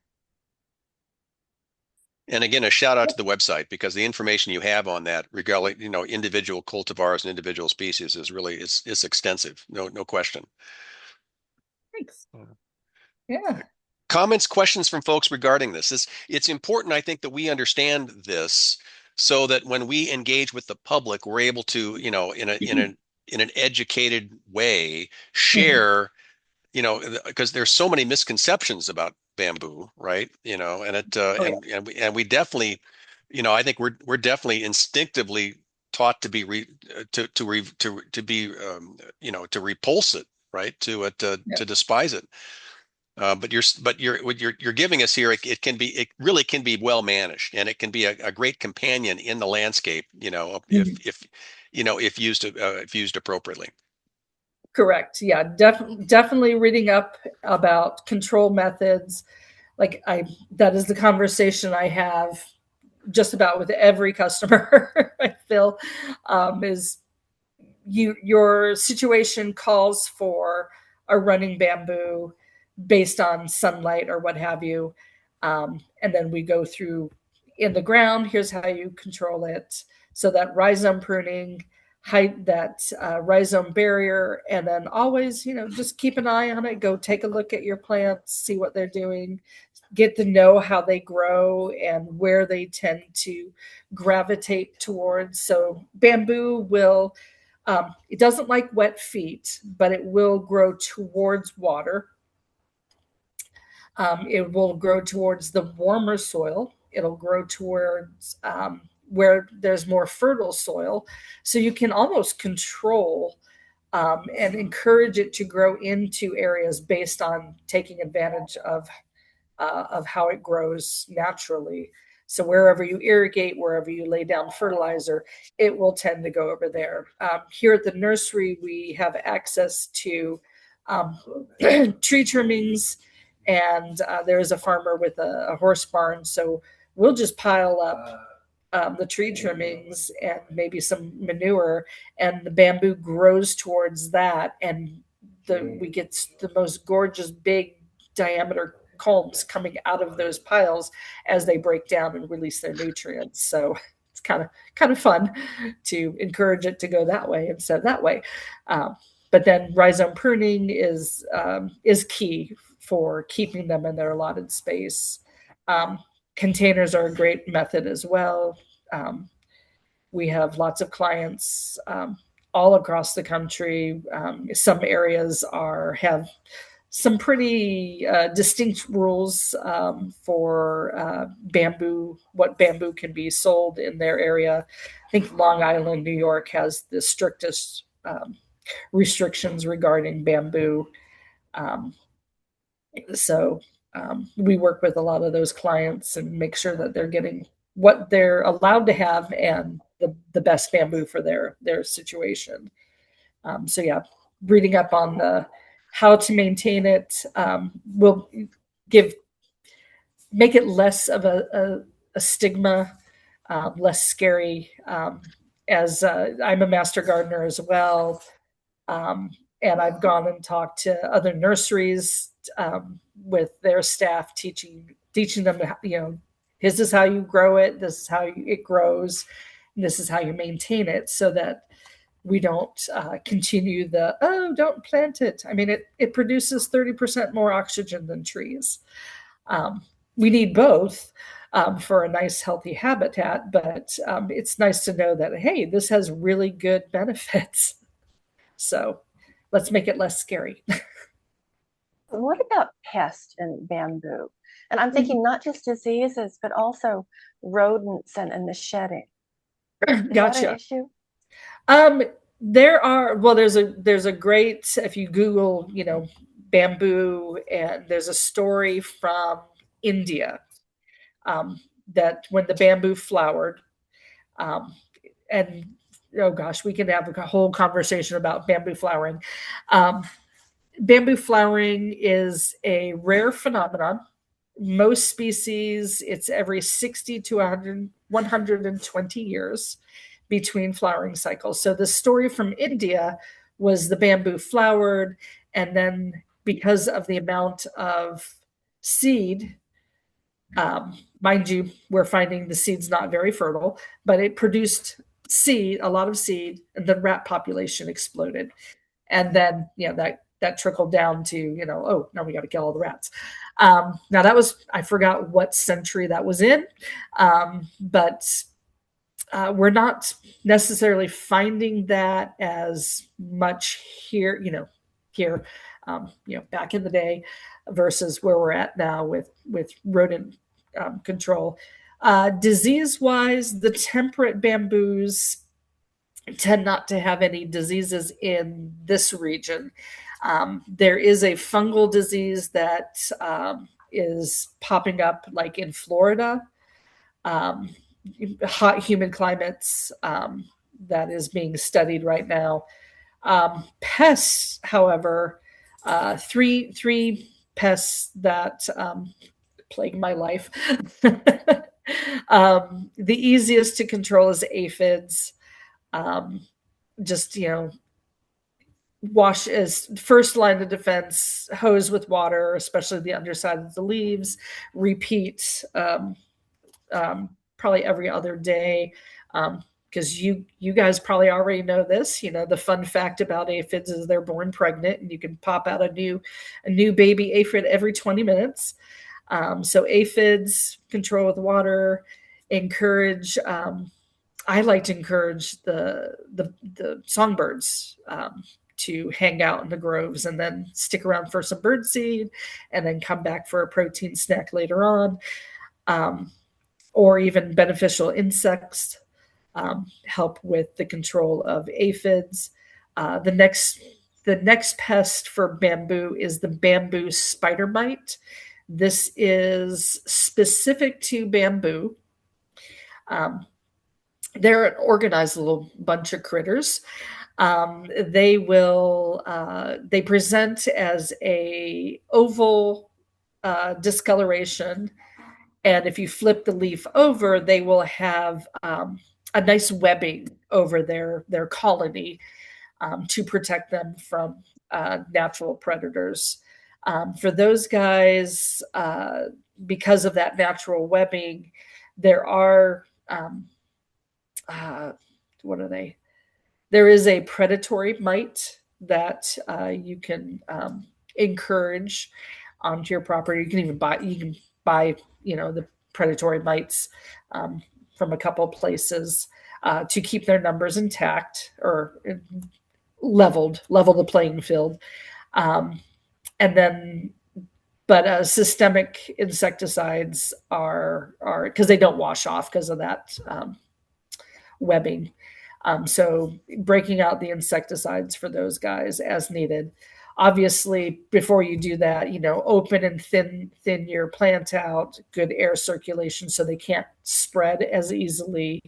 And again, a shout out to the website, because the information you have on that regarding, individual cultivars and individual species is really, it's extensive. No question. Thanks. Yeah. Comments, questions from folks regarding this. It's important, I think, that we understand this so that when we engage with the public, we're able to, in a in an educated way share, because there's so many misconceptions about bamboo, right? And we definitely, I think we're definitely instinctively taught to be to be to repulse it, right? To despise it. But what you're giving us here, it really can be well managed, and it can be a great companion in the landscape, if used appropriately. Correct. Yeah, definitely reading up about control methods. That is the conversation I have just about with every customer. I feel is your situation calls for a running bamboo based on sunlight or what have you. And then we go through in the ground. Here's how you control it. So that rhizome pruning, height that rhizome barrier, and then always, just keep an eye on it. Go take a look at your plants, see what they're doing, get to know how they grow and where they tend to gravitate towards. So bamboo will, it doesn't like wet feet, but it will grow towards water. It will grow towards the warmer soil. It'll grow towards where there's more fertile soil. So you can almost control and encourage it to grow into areas based on taking advantage of how it grows naturally. So wherever you irrigate, wherever you lay down fertilizer, it will tend to go over there. Here at the nursery, we have access to tree trimmings, and there is a farmer with a horse barn. So we'll just pile up the tree trimmings and maybe some manure, and the bamboo grows towards that, and we get the most gorgeous big diameter culms coming out of those piles as they break down and release their nutrients. So it's kind of fun to encourage it to go that way instead of that way. But then rhizome pruning is key for keeping them in their allotted space. Containers are a great method as well. We have lots of clients all across the country. Some areas have some pretty distinct rules for bamboo, what bamboo can be sold in their area. I think Long Island, New York has the strictest restrictions regarding bamboo. So we work with a lot of those clients and make sure that they're getting what they're allowed to have and the best bamboo for their situation. So yeah, reading up on how to maintain it will make it less of a stigma, less scary. As I'm a master gardener as well, and I've gone and talked to other nurseries with their staff, teaching them, this is how you grow it, this is how it grows, and this is how you maintain it, so that we don't continue don't plant it. I mean, it produces 30% more oxygen than trees. We need both for a nice, healthy habitat, but it's nice to know that, hey, this has really good benefits. So let's make it less scary. What about pests in bamboo? And I'm thinking not just diseases, but also rodents and the shedding. Is Gotcha. that an issue? There's a great, if you Google, bamboo, and there's a story from India that when the bamboo flowered, and oh gosh, we can have a whole conversation about bamboo flowering. Bamboo flowering is a rare phenomenon. Most species, it's every 60 to 120 years between flowering cycles. So the story from India was the bamboo flowered, and then because of the amount of seed, mind you, we're finding the seed's not very fertile, but it produced a lot of seed, and the rat population exploded. And then, that trickled down to, oh, now we got to kill all the rats. Now I forgot what century that was in, but we're not necessarily finding that as much here, back in the day versus where we're at now with rodent control. Disease wise, the temperate bamboos tend not to have any diseases in this region. There is a fungal disease that is popping up like in Florida, um, hot, humid climates, that is being studied right now. Pests, however, three pests that plague my life. The easiest to control is aphids. Um, just wash as first line of defense, hose with water, especially the underside of the leaves. Repeat probably every other day. Because you guys probably already know this. The fun fact about aphids is they're born pregnant, and you can pop out a new baby aphid every 20 minutes. So aphids, control with water, encourage. I like to encourage the songbirds to hang out in the groves and then stick around for some bird seed, and then come back for a protein snack later on. Or even beneficial insects help with the control of aphids. The next pest for bamboo is the bamboo spider mite. This is specific to bamboo. They're an organized little bunch of critters. They present as a oval discoloration, and if you flip the leaf over, they will have a nice webbing over their colony to protect them from natural predators. For those guys, because of that natural webbing, there are what are they? There is a predatory mite that you can encourage onto your property. You can even buy the predatory mites from a couple places to keep their numbers intact or level the playing field. And then, but systemic insecticides are because they don't wash off because of that webbing. So breaking out the insecticides for those guys as needed. Obviously, before you do that, open and thin your plant out, good air circulation so they can't spread as easily,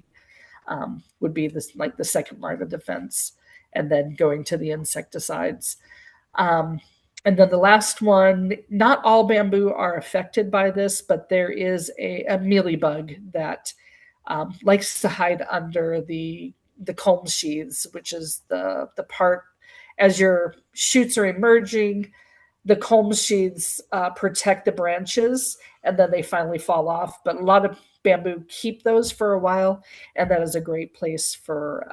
would be the second line of defense, and then going to the insecticides. And then the last one, not all bamboo are affected by this, but there is a mealybug that likes to hide under the culm sheaths, which is the part as your shoots are emerging, the culm sheaths protect the branches, and then they finally fall off. But a lot of bamboo keep those for a while, and that is a great place for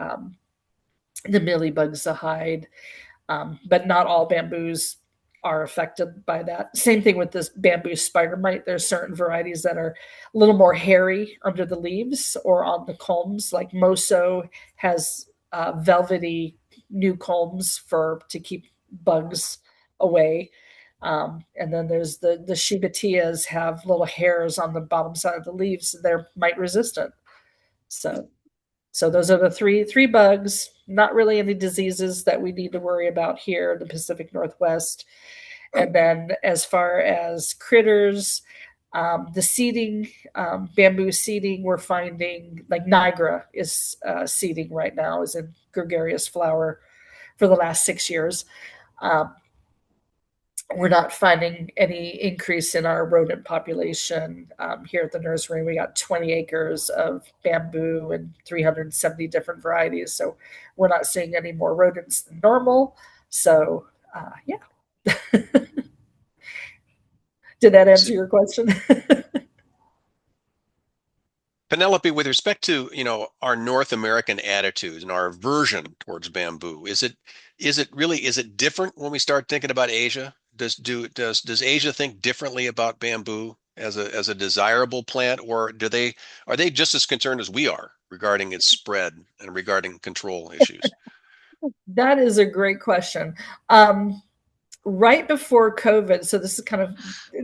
the mealybugs to hide. But not all bamboos are affected by that. Same thing with this bamboo spider mite. There's certain varieties that are a little more hairy under the leaves or on the culms. Like Moso has velvety new culms to keep bugs away. And then there's the Shibatias have little hairs on the bottom side of the leaves. They're mite resistant. So those are the three bugs. Not really any diseases that we need to worry about here in the Pacific Northwest. And then as far as critters, the seeding, bamboo seeding, we're finding like Niagara is seeding right now, is in gregarious flower for the last 6 years. We're not finding any increase in our rodent population here at the nursery. We got 20 acres of bamboo and 370 different varieties. So we're not seeing any more rodents than normal. So yeah. Did that answer your question? Penelope, with respect to, our North American attitudes and our aversion towards bamboo, is it different when we start thinking about Asia? Does Asia think differently about bamboo as a desirable plant, or are they just as concerned as we are, regarding its spread and regarding control issues? That is a great question. Right before COVID, so this is kind of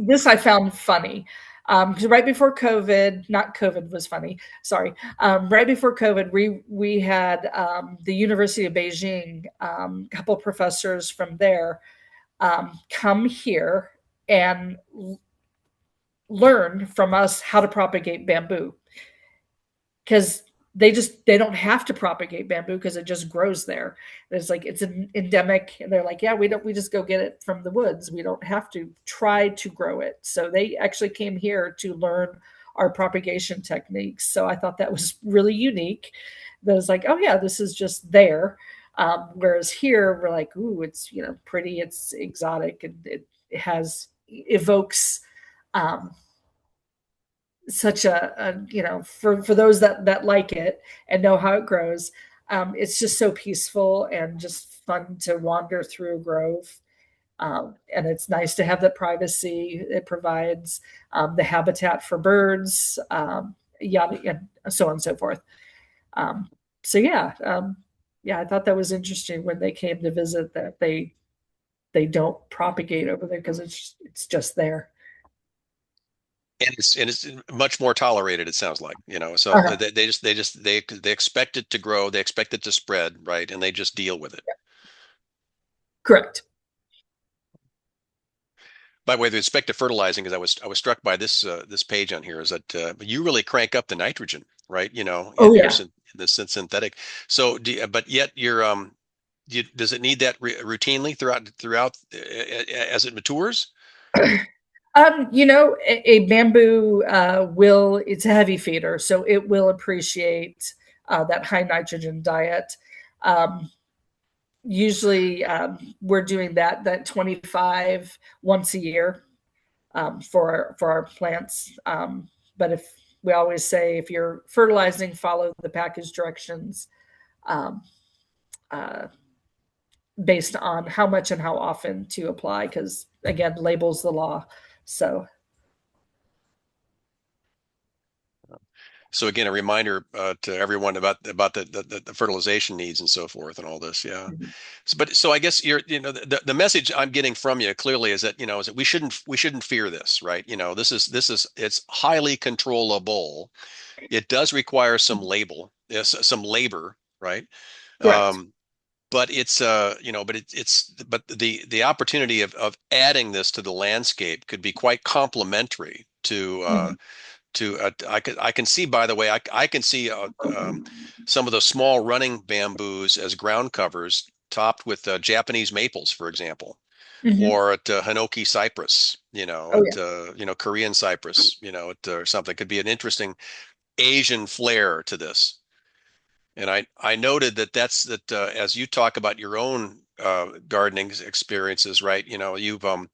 this I found funny. Because right before COVID, not COVID was funny. Sorry. Right before COVID, we had the University of Beijing, a couple of professors from there come here and learn from us how to propagate bamboo, because they don't have to propagate bamboo because it just grows there. It's like it's an endemic, and they're like, yeah, we just go get it from the woods. We don't have to try to grow it. So they actually came here to learn our propagation techniques. So I thought that was really unique. That was like, oh yeah, this is just there. Whereas here we're like, ooh, it's pretty, it's exotic, and it evokes such for those that like it and know how it grows. It's just so peaceful and just fun to wander through a grove. And it's nice to have that privacy it provides, the habitat for birds, yada, and so on and so forth. So yeah, I thought that was interesting when they came to visit, that they don't propagate over there because it's just there. And it's much more tolerated, it sounds like, so Uh-huh. they expect it to grow, they expect it to spread, right? And they just deal with it. Correct. By the way, the respect to fertilizing, because I was struck by this page on here, is that you really crank up the nitrogen, right? Oh In your yeah. synthetic. So, but yet does it need that routinely throughout as it matures? A bamboo it's a heavy feeder, so it will appreciate that high nitrogen diet. Um, Usually, we're doing that 25 once a year for our plants. But if we always say, if you're fertilizing, follow the package directions um, uh, based on how much and how often to apply, because again, labels the law. So So again, a reminder to everyone about the fertilization needs and so forth and all this. Yeah. So I guess the message I'm getting from you clearly is that we shouldn't fear this, right? It's highly controllable. It does require some some labor, right? correct. Um, but the opportunity of adding this to the landscape could be quite complementary I can see, by the way, I can see some of the small running bamboos as ground covers topped with Japanese maples, for example, Mm-hmm. or at Hinoki cypress, Oh yeah. Korean cypress, or something. Could be an interesting Asian flair to this. And I noted that as you talk about your own gardening experiences, right? The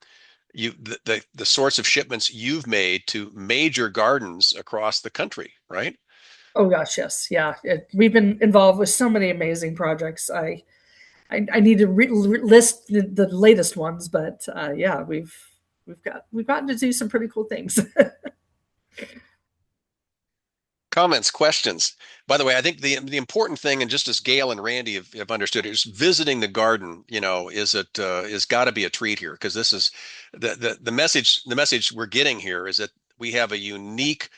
sorts of shipments you've made to major gardens across the country, right? Oh gosh, yes, yeah. We've been involved with so many amazing projects. I need to list the latest ones, but yeah, we've gotten to do some pretty cool things. Comments, questions. By the way, I think the important thing, and just as Gail and Randy have understood it, is visiting the garden. Is got to be a treat here, because this is the message. The message we're getting here is that we have a unique,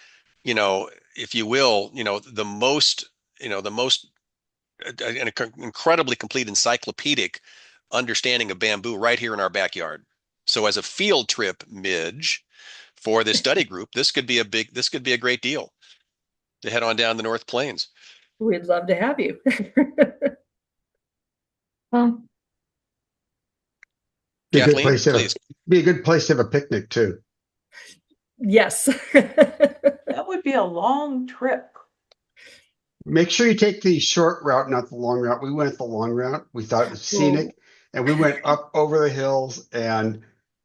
if you will, the most an incredibly complete encyclopedic understanding of bamboo right here in our backyard. So as a field trip, Midge, for this study group, this could be a great deal to head on down the North Plains. We'd love to have you. Well, Be a good Kathleen, place to please. be a good place to have a picnic too. Yes. That would be a long trip. Make sure you take the short route, not the long route. We went the long route. We thought it was scenic, and we went up over the hills, and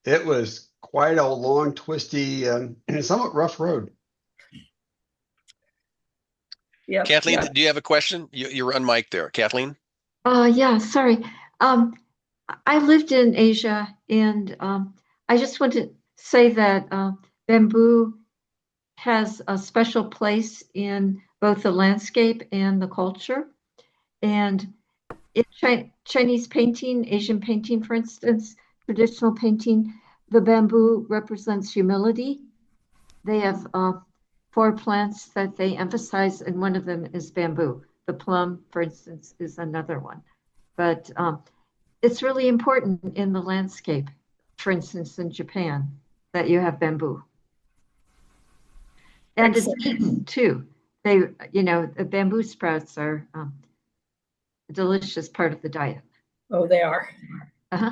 it was quite a long, twisty, and somewhat rough road. Yeah. Kathleen, Yeah. do you have a question? You were unmiked there, Kathleen. yeah, sorry. I lived in Asia, and I just want to say that bamboo has a special place in both the landscape and the culture. And in Chinese painting, Asian painting, for instance, traditional painting, the bamboo represents humility. They have 4 plants that they emphasize, and one of them is bamboo. The plum, for instance, is another one. But it's really important in the landscape, for instance, in Japan, that you have bamboo. And it's eaten too. The bamboo sprouts are a delicious part of the diet. Oh, they are. Uh-huh.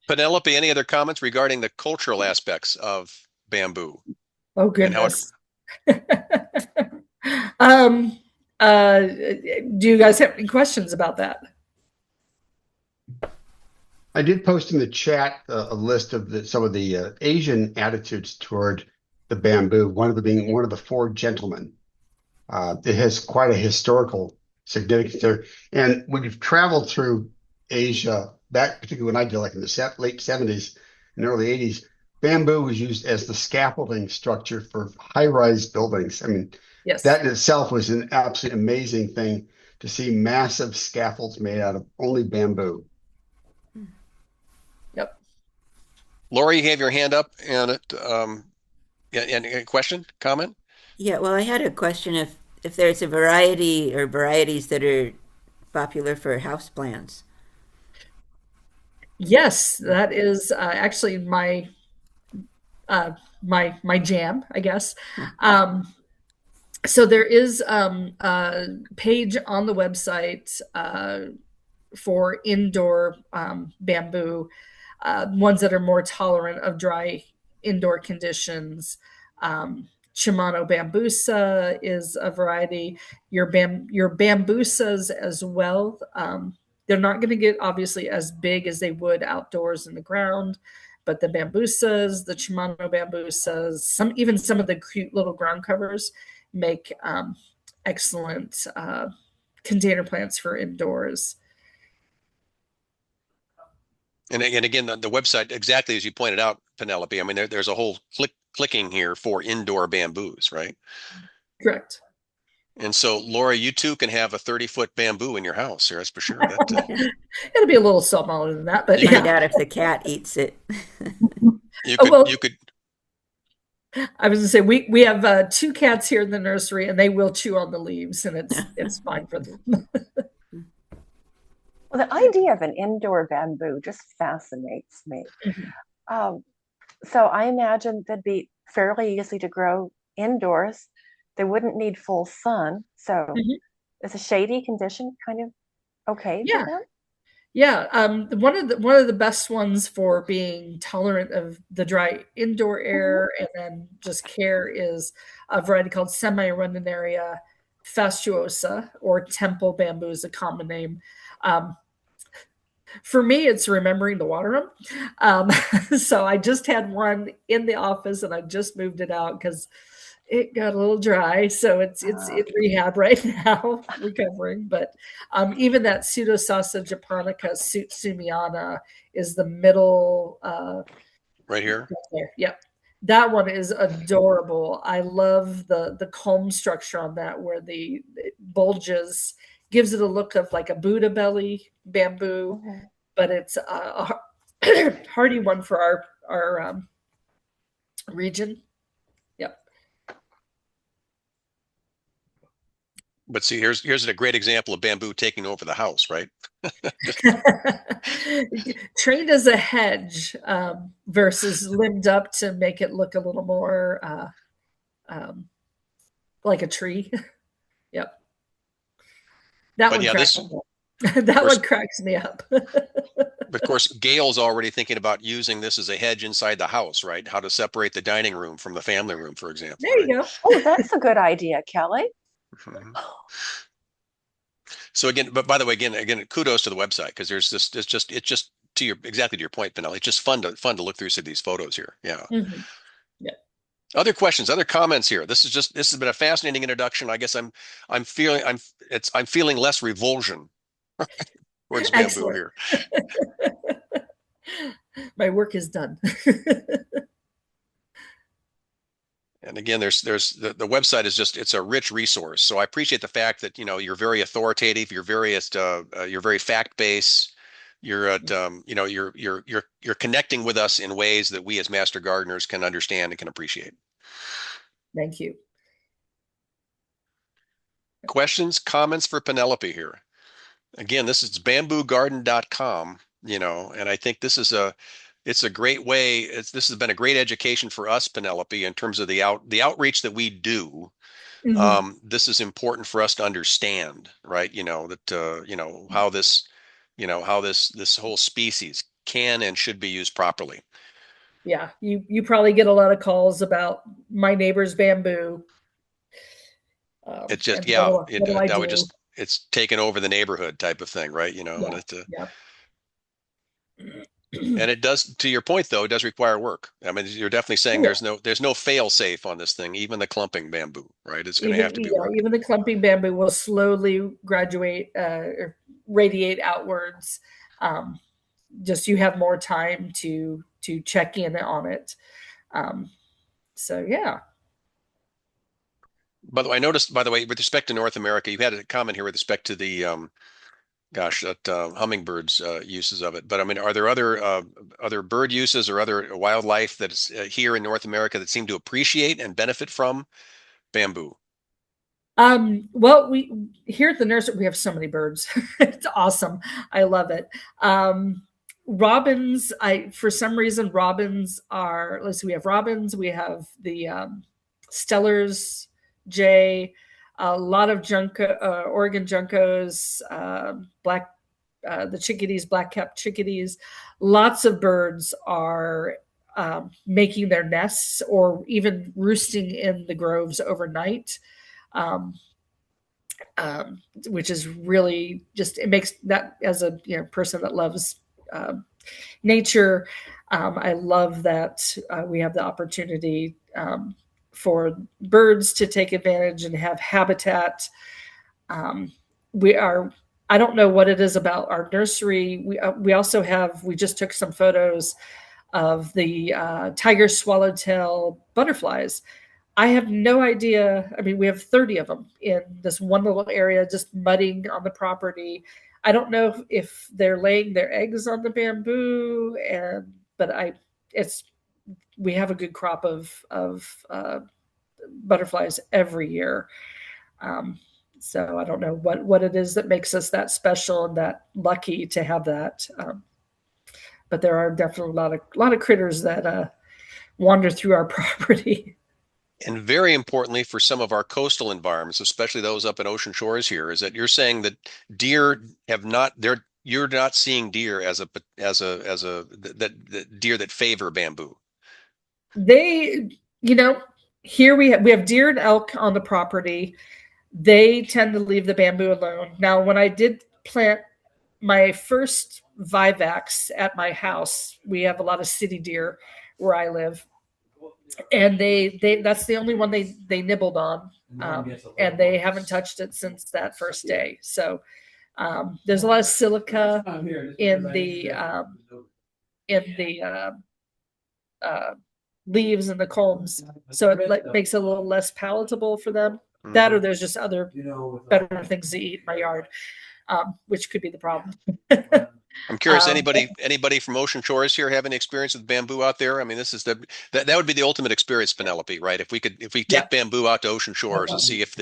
Penelope, any other comments regarding the cultural aspects of bamboo? Oh, goodness. Do you guys have any questions about that? I did post in the chat a list of some of the Asian attitudes toward the bamboo. One of them being one of the 4 gentlemen. It has quite a historical significance there. And when you've traveled through Asia, back particularly when I did, like in the late 70s and early 80s, bamboo was used as the scaffolding structure for high-rise buildings. I mean, yes, that in itself was an absolutely amazing thing to see massive scaffolds made out of only bamboo. Yep. Lori, you have your hand up, and a question, comment? Yeah, well, I had a question if there's a variety or varieties that are popular for houseplants. Yes, that is actually my my jam, I guess. So there is a page on the website for indoor bamboo, ones that are more tolerant of dry indoor conditions. Shimano bambusa is a variety. Your bambusas as well. They're not going to get obviously as big as they would outdoors in the ground, but the bambusas, the Shimano bambusas, some of the cute little ground covers make excellent container plants for indoors. And again, the website, exactly as you pointed out, Penelope, I mean, there's a whole clicking here for indoor bamboos, right? Correct. And so, Laura, you too can have a 30-foot bamboo in your house. That's for sure. It'll be a little smaller than that, but find out if the cat eats it. You could. I was going to say we have 2 cats here in the nursery, and they will chew on the leaves, and it's fine for them. Well, the idea of an indoor bamboo just fascinates me. Mm-hmm. So I imagine they'd be fairly easy to grow indoors. They wouldn't need full sun. So mm-hmm. Is a shady condition kind of okay for them? Yeah. One of the best ones for being tolerant of the dry indoor air and then just care is a variety called Semi-Arundinaria fastuosa, or temple bamboo is a common name. For me, it's remembering to water them. So I just had one in the office and I just moved it out because it got a little dry. So it's in rehab right now, recovering. But even that Pseudosausa japonica sumiana is the middle. Right here? There. Yep. That one is adorable. I love the comb structure on that where it bulges, gives it a look of like a Buddha belly bamboo, but it's a hardy one for our region. Yep. But see, here's a great example of bamboo taking over the house, right? Trained as a hedge versus limbed up to make it look a little more like a tree. Yep. That one cracks me up. But of course, Gail's already thinking about using this as a hedge inside the house, right? How to separate the dining room from the family room, for example. There you go. Oh, that's a good idea, Kelly. Mm-hmm. So again, but by the way, again, kudos to the website because there's this. It's just exactly to your point, Penelope. It's just fun to look through some of these photos here. Yeah. Mm-hmm. Yeah. Other questions, other comments here. This has been a fascinating introduction. I guess I'm feeling less revulsion towards bamboo here. My work is done. And again, there's the website is just, it's a rich resource. So I appreciate the fact that, you're very authoritative, you're very fact-based. You're at, you're connecting with us in ways that we as master gardeners can understand and can appreciate. Thank you. Questions, comments for Penelope here? Again, this is bamboogarden.com, and I think it's a great way. This has been a great education for us, Penelope, in terms of the outreach that we do. This is important for us to understand, right? How this whole species can and should be used properly. Yeah, you probably get a lot of calls about my neighbor's bamboo. It's just, what do I do? It's taken over the neighborhood type of thing, right? And and it does, to your point though, it does require work. I mean, you're definitely saying there's no fail safe on this thing, even the clumping bamboo, right? It's going to have to be worked. Even the clumping bamboo will slowly graduate or radiate outwards. Just you have more time to check in on it. So yeah. By the way, I noticed, by the way, with respect to North America, you had a comment here with respect to the hummingbirds uses of it. But I mean, are there other bird uses or other wildlife that's here in North America that seem to appreciate and benefit from bamboo? Well, we here at the nursery, we have so many birds. It's awesome. I love it. Robins, for some reason, robins are, let's see, we have robins, we have the Stellars, jay, a lot of Oregon juncos, the chickadees, black-capped chickadees. Lots of birds are making their nests or even roosting in the groves overnight, which is really just, it makes that, as a person that loves nature, I love that we have the opportunity for birds to take advantage and have habitat. I don't know what it is about our nursery. We also we just took some photos of the tiger swallowtail butterflies. I have no idea. I mean, we have 30 of them in this one little area, just mudding on the property. I don't know if they're laying their eggs on the bamboo, but we have a good crop of butterflies every year. So I don't know what it is that makes us that special and that lucky to have that. But there are definitely a lot of critters that wander through our property. And very importantly, for some of our coastal environments, especially those up in Ocean Shores here, is that you're saying that deer you're not seeing deer that deer that favor bamboo. They, here we have deer and elk on the property. They tend to leave the bamboo alone. Now, when I did plant my first vivax at my house, we have a lot of city deer where I live. And that's the only one they nibbled on, and they haven't touched it since that first day. So there's a lot of silica in the leaves and the culms, so it makes it a little less palatable for them. That, or there's just other better things to eat in my yard, which could be the problem. I'm curious, anybody from Ocean Shores here have any experience with bamboo out there? I mean, this is that would be the ultimate experience, Penelope, right? If we take bamboo out to Ocean Shores and see if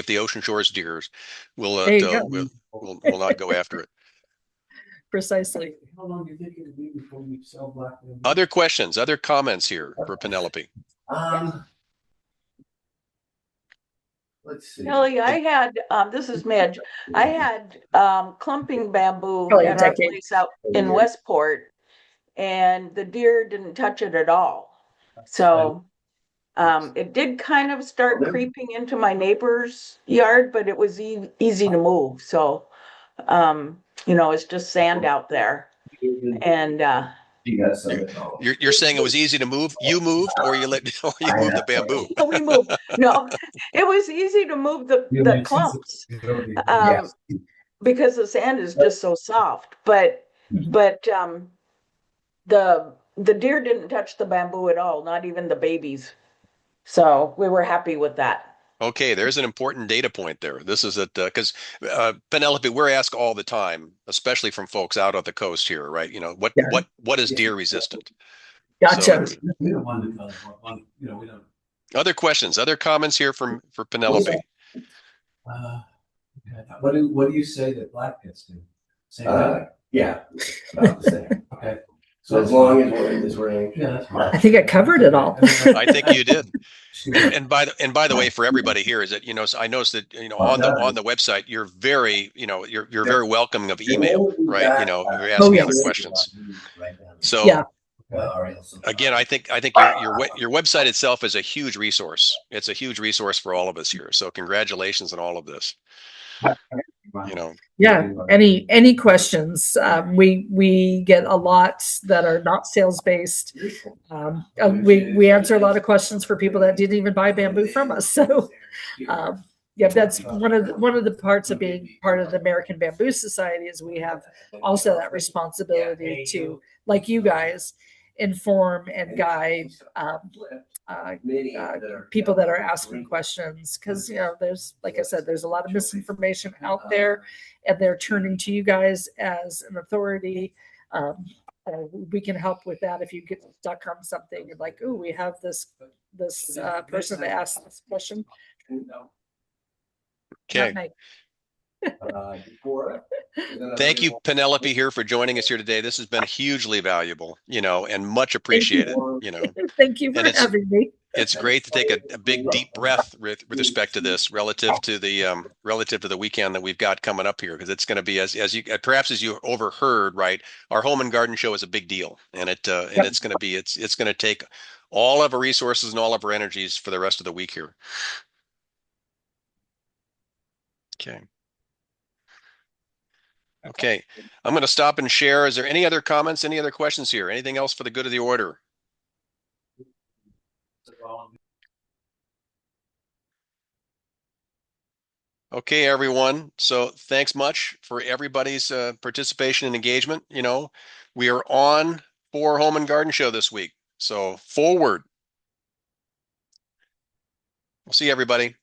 the Ocean Shores deers will not go after it. Precisely. How long do you think it'll be before you sell black bamboo? Other questions, other comments here for Penelope? Let's see. Kelly, I had, this is Midge. I had clumping bamboo at our place out in Westport, and the deer didn't touch it at all. So it did kind of start creeping into my neighbor's yard, but it was easy to move. So, it's just sand out there. And you're saying it was easy to move? You moved, or you moved the bamboo? We moved. No, it was easy to move the clumps because the sand is just so soft. But the deer didn't touch the bamboo at all, not even the babies. So we were happy with that. Okay, there's an important data point there. This is it because Penelope, we're asked all the time, especially from folks out on the coast here, right? You know, what is deer resistant? Gotcha. So, We don't want to tell them, we don't. other questions, other comments here for Penelope? What do you say that blackheads do? Same thing? Yeah, about the same. Okay. So as long as we're in this range. Yeah, that's fine. I think I covered it all. I think you did. And by the way, for everybody here, is that I noticed that on the website you're very you're very welcoming of email, right? You're asking other questions. So Yeah. again, I think your website itself is a huge resource. It's a huge resource for all of us here. So congratulations on all of this. Yeah. Any questions? We get a lot that are not sales based. We answer a lot of questions for people that didn't even buy bamboo from us. So yeah, that's one of the parts of being part of the American Bamboo Society is we have also that responsibility to, like you guys, inform and guide people that are asking questions, because there's, like I said, there's a lot of misinformation out there, and they're turning to you guys as an authority. We can help with that if you get stuck on something and like, oh, we have this person that asked this question. Okay. Thank you, Penelope, here for joining us here today. This has been hugely valuable, and much appreciated. Thank you for having me. It's great to take a big deep breath with respect to this relative to the weekend that we've got coming up here, because it's going to be as you overheard, right? Our home and garden show is a big deal, and it's going to take all of our resources and all of our energies for the rest of the week here. Okay. I'm going to stop and share. Is there any other comments, any other questions here? Anything else for the good of the order? Okay, everyone. So thanks much for everybody's participation and engagement. We are on for Home and Garden Show this week. So forward. We'll see everybody.